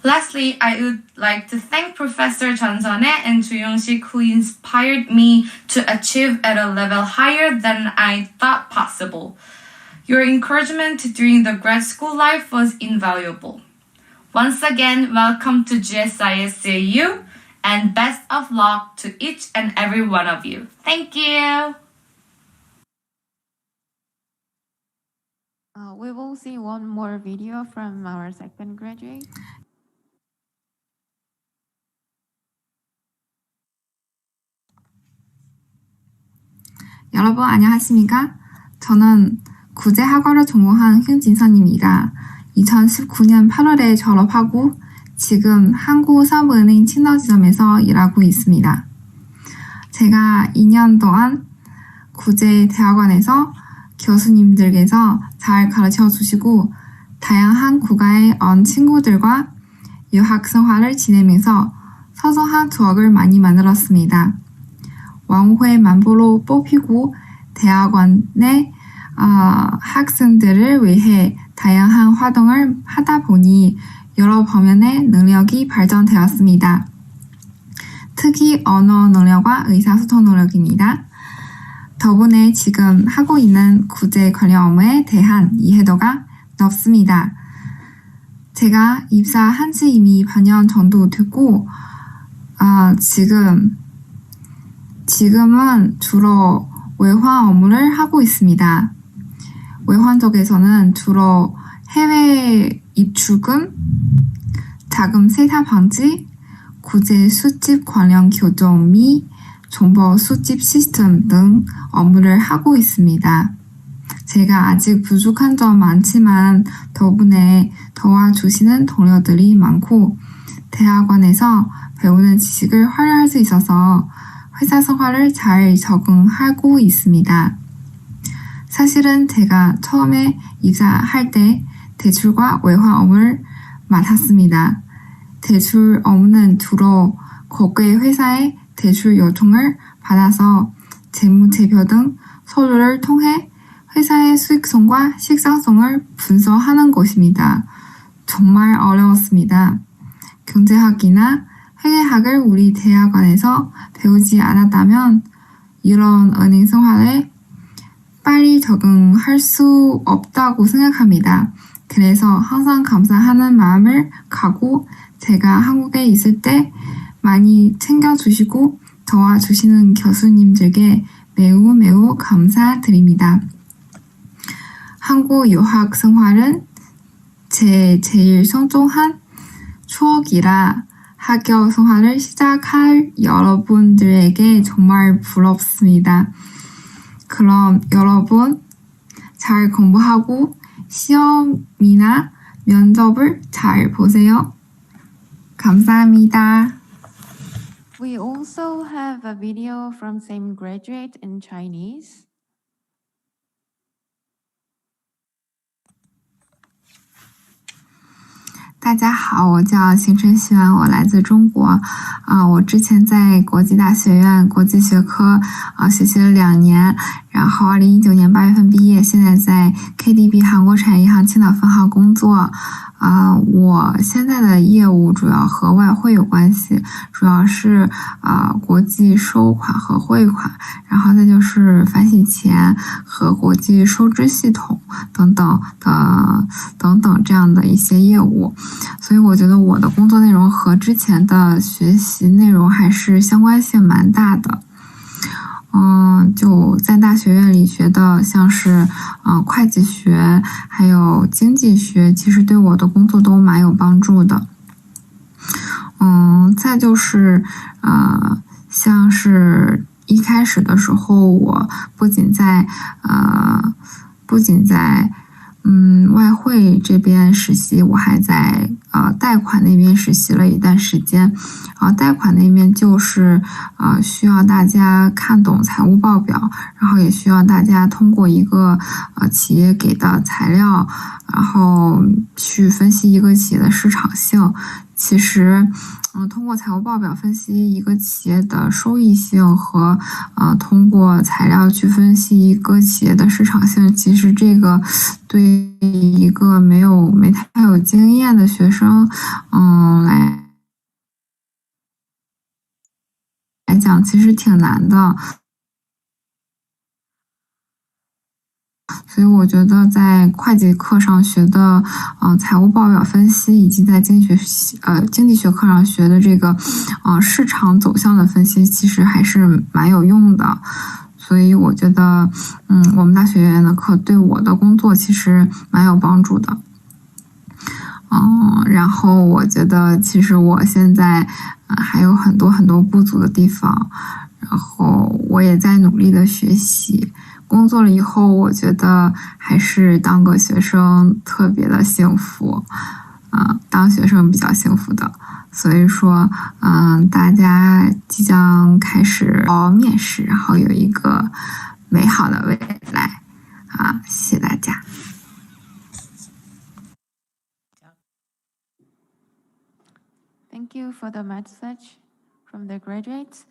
Lastly, I would like to thank Professor Jeon-Seon and Joo Young-sik who inspired me to achieve at a level higher than I thought possible. Your encouragement during the grad school life was invaluable. Once again, welcome to GSIS CAU and best of luck to each and every one of you. Thank you. We will see one more video from our second graduate. 여러분 안녕하십니까? 저는 구제학과를 전공한 흥진선입니다. 2019년 8월에 졸업하고 지금 한국사업은행 친너지점에서 일하고 있습니다. 제가 2년 동안 구제대학원에서 교수님들께서 잘 가르쳐 주시고 다양한 국가에 온 친구들과 유학생활을 지내면서 소소한 추억을 많이 만들었습니다. 왕후의 만보로 뽑히고 대학원의 학생들을 위해 다양한 활동을 하다 보니 여러方面의 능력이 발전되었습니다. 특히 언어 능력과 의사소통 능력입니다. 덕분에 지금 하고 있는 구제 관련 업무에 대한 이해도가 높습니다. 제가 입사한 지 이미 반년 정도 됐고 지금은 주로 외환 업무를 하고 있습니다. 외환 쪽에서는 주로 해외 입출금, 자금 세탁 방지, 구제 수집 관련 교정 및 정보 수집 시스템 등 업무를 하고 있습니다. 제가 아직 부족한 점 많지만 덕분에 도와주시는 동료들이 많고 대학원에서 배우는 지식을 활용할 수 있어서 회사 생활을 잘 적응하고 있습니다. 사실은 제가 처음에 입사할 때 대출과 외환 업무를 맡았습니다. 대출 업무는 주로 국외 회사의 대출 요청을 받아서 재무제표 등 서류를 통해 회사의 수익성과 식상성을 분석하는 것입니다. 정말 어려웠습니다. 경제학이나 회계학을 우리 대학원에서 배우지 않았다면 이런 은행 생활에 빨리 적응할 수 없다고 생각합니다. 그래서 항상 감사하는 마음을 갖고 제가 한국에 있을 때 많이 챙겨주시고 도와주시는 교수님들께 매우 감사드립니다. 한국 유학 생활은 제 제일 소중한 추억이라 학교 생활을 시작할 여러분들에게 정말 부럽습니다. 그럼 여러분 잘 공부하고 시험이나 면접을 잘 보세요. 감사합니다. We also have a video from same graduate in Chinese. 大家好，我叫邢晨璇，我来自中国。我之前在国际大学院国际学科学习了2年，然后2019年8月份毕业，现在在 KDB 韩国产业银行青岛分行工作。我现在的业务主要和外汇有关系，主要是国际收款和汇款，然后再就是反洗钱和国际收支系统等等这样的一些业务。所以我觉得我的工作内容和之前的学习内容还是相关性蛮大的。就在大学院里学的像是会计学还有经济学，其实对我的工作都蛮有帮助的。再就是像是一开始的时候，我不仅在外汇这边实习，我还在贷款那边实习了一段时间。贷款那边就是需要大家看懂财务报表，然后也需要大家通过一个企业给的材料，然后去分析一个企业的市场性。其实通过财务报表分析一个企业的收益性和通过材料去分析一个企业的市场性，其实这个对一个没太有经验的学生来讲其实挺难的。所以我觉得在会计课上学的财务报表分析，以及在经济学课上学的这个市场走向的分析，其实还是蛮有用的。所以我觉得我们大学院的课对我的工作其实蛮有帮助的。然后我觉得其实我现在还有很多不足的地方，然后我也在努力的学习。工作了以后，我觉得还是当个学生特别的幸福，当学生比较幸福的。所以说，大家即将开始面试，然后有一个美好的未来。谢谢大家。Thank you for the message from the graduates.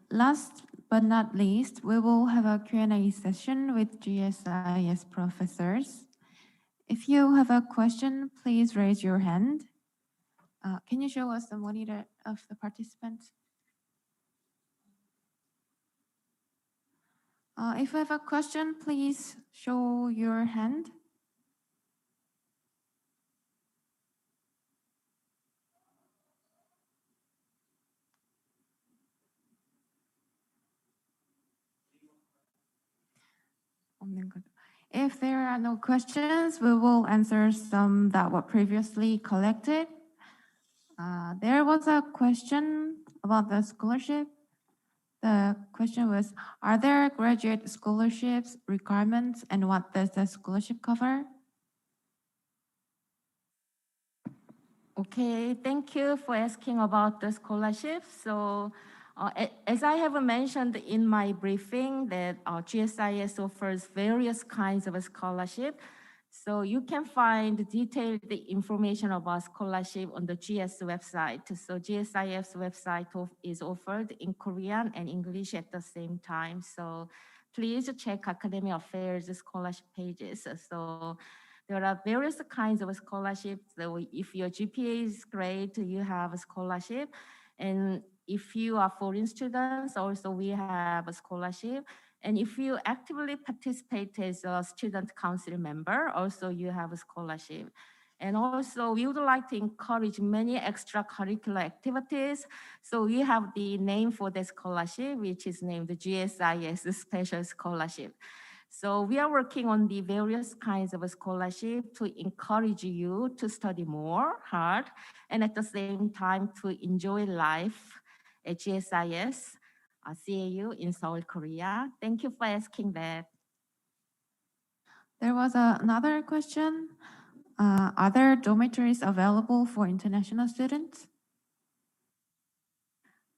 Last but not least, we will have a Q&A session with GSIS professors. If you have a question, please raise your hand. Can you show us the monitor of the participants? If you have a question, please show your hand. 없는 거죠. If there are no questions, we will answer some that were previously collected. There was a question about the scholarship. The question was, are there graduate scholarships requirements and what does the scholarship cover? Okay, thank you for asking about the scholarship. So as I have mentioned in my briefing that GSIS offers various kinds of scholarship. So you can find detailed information about scholarship on the GS website. So GSIS website is offered in Korean and English at the same time. So please check Academic Affairs scholarship pages. So there are various kinds of scholarships. So if your GPA is great, you have a scholarship. And if you are foreign students, also we have a scholarship. And if you actively participate as a student council member, also you have a scholarship. And also we would like to encourage many extracurricular activities. So we have the name for the scholarship, which is named the GSIS Special Scholarship. So we are working on the various kinds of scholarship to encourage you to study more hard and at the same time to enjoy life at GSIS, CAU in Seoul, Korea. Thank you for asking that. There was another question. Are there dormitories available for international students?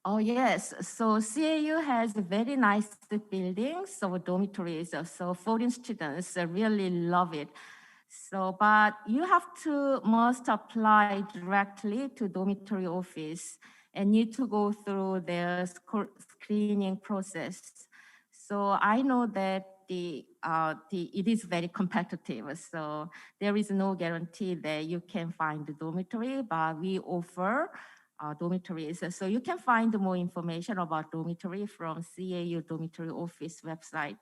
Oh, yes. So CAU has very nice buildings, so dormitories. So foreign students really love it. So, but you must apply directly to dormitory office and need to go through the screening process. So I know that it is very competitive. So there is no guarantee that you can find the dormitory, but we offer dormitories. So you can find more information about dormitory from CAU dormitory office website.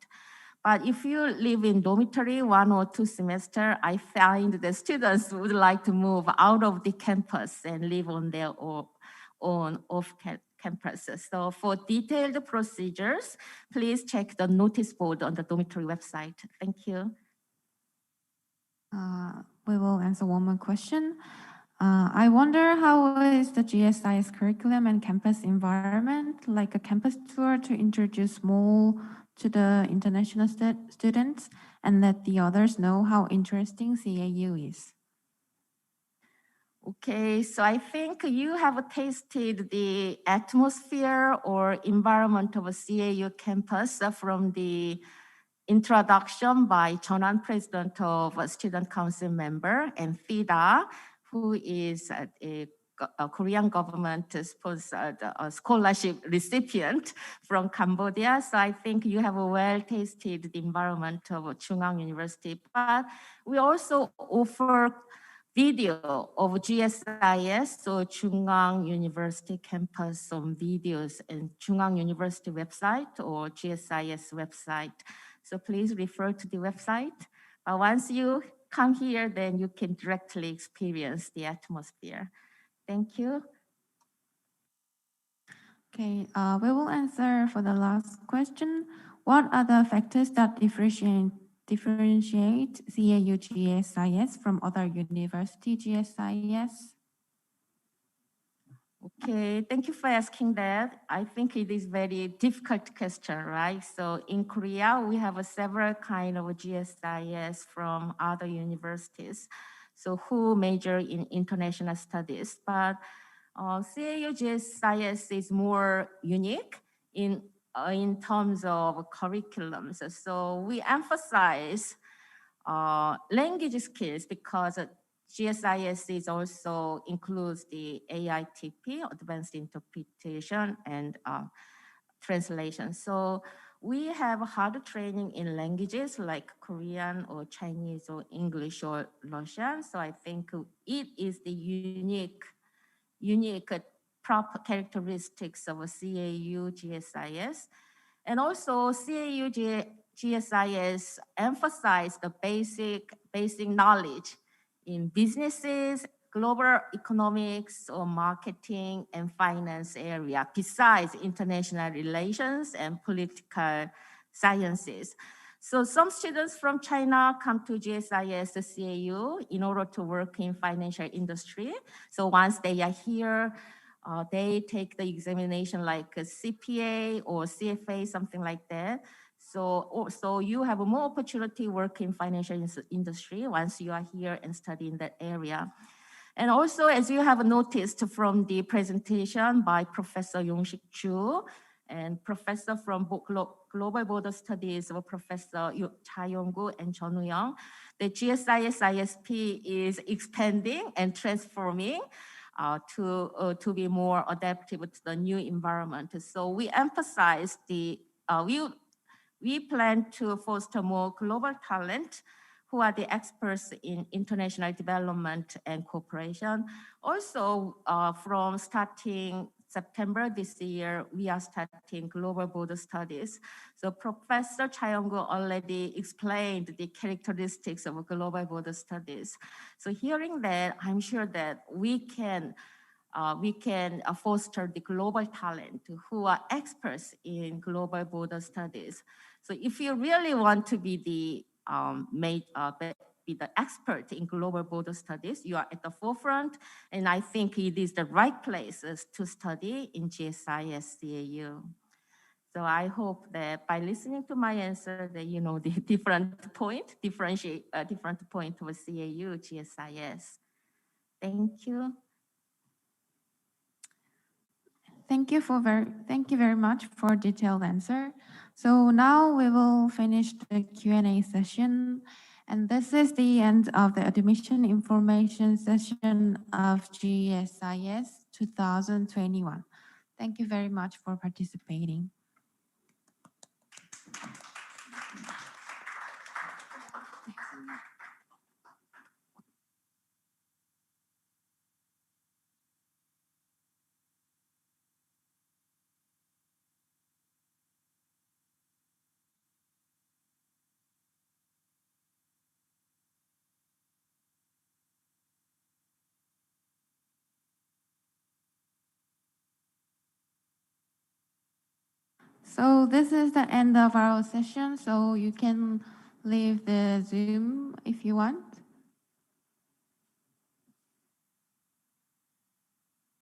But if you live in dormitory 1 or 2 semesters, I find the students would like to move out of the campus and live on their own off campus. So for detailed procedures, please check the notice board on the dormitory website. Thank you. We will answer one more question. I wonder how is the GSIS curriculum and campus environment, like a campus tour to introduce more to the international students and let the others know how interesting CAU is. Okay, so I think you have tasted the atmosphere or environment of a CAU campus from the introduction by Chung-Ang, president of a student council member, and FIDA, who is a Korean government sponsored scholarship recipient from Cambodia. So I think you have well tasted the environment of Chung-Ang University. But we also offer video of GSIS, so Chung-Ang University campus on videos and Chung-Ang University website or GSIS website. So please refer to the website. Once you come here, then you can directly experience the atmosphere. Thank you. Okay, we will answer for the last question. What are the factors that differentiate CAU-GSIS from other university GSIS? Okay, thank you for asking that. I think it is very difficult question, right? So in Korea, we have several kind of GSIS from other universities, so who major in international studies. But CAU-GSIS is more unique in terms of curriculums. So we emphasize language skills because GSIS is also includes the AITP, Advanced Interpretation and Translation. So we have hard training in languages like Korean or Chinese or English or Russian. So I think it is the unique proper characteristics of a CAU-GSIS. And also CAU-GSIS emphasize the basic knowledge in businesses, global economics or marketing and finance area, besides international relations and political sciences. So some students from China come to GSIS CAU in order to work in financial industry. So once they are here, they take the examination like a CPA or CFA, something like that. So you have more opportunity work in financial industry once you are here and study in that area. And also, as you have noticed from the presentation by Professor Yong-Sik Chu and Professor from Global Border Studies of Professor Cha Yong-gu and Chun Woo-young, the GSIS ISP is expanding and transforming to be more adaptive to the new environment. So we emphasize we plan to foster more global talent who are the experts in international development and cooperation. Also, from starting September this year, we are starting global border studies. So Professor Cha Yong-gu already explained the characteristics of global border studies. So hearing that, I'm sure that we can foster the global talent who are experts in global border studies. So if you really want to be the expert in global border studies, you are at the forefront, and I think it is the right place to study in GSIS CAU. So I hope that by listening to my answer, that you know the different point of CAU, GSIS. Thank you. Thank you very much for detailed answer. So now we will finish the Q&A session. And this is the end of the admission information session of GSIS 2021. Thank you very much for participating. So this is the end of our session. So you can leave the Zoom if you want.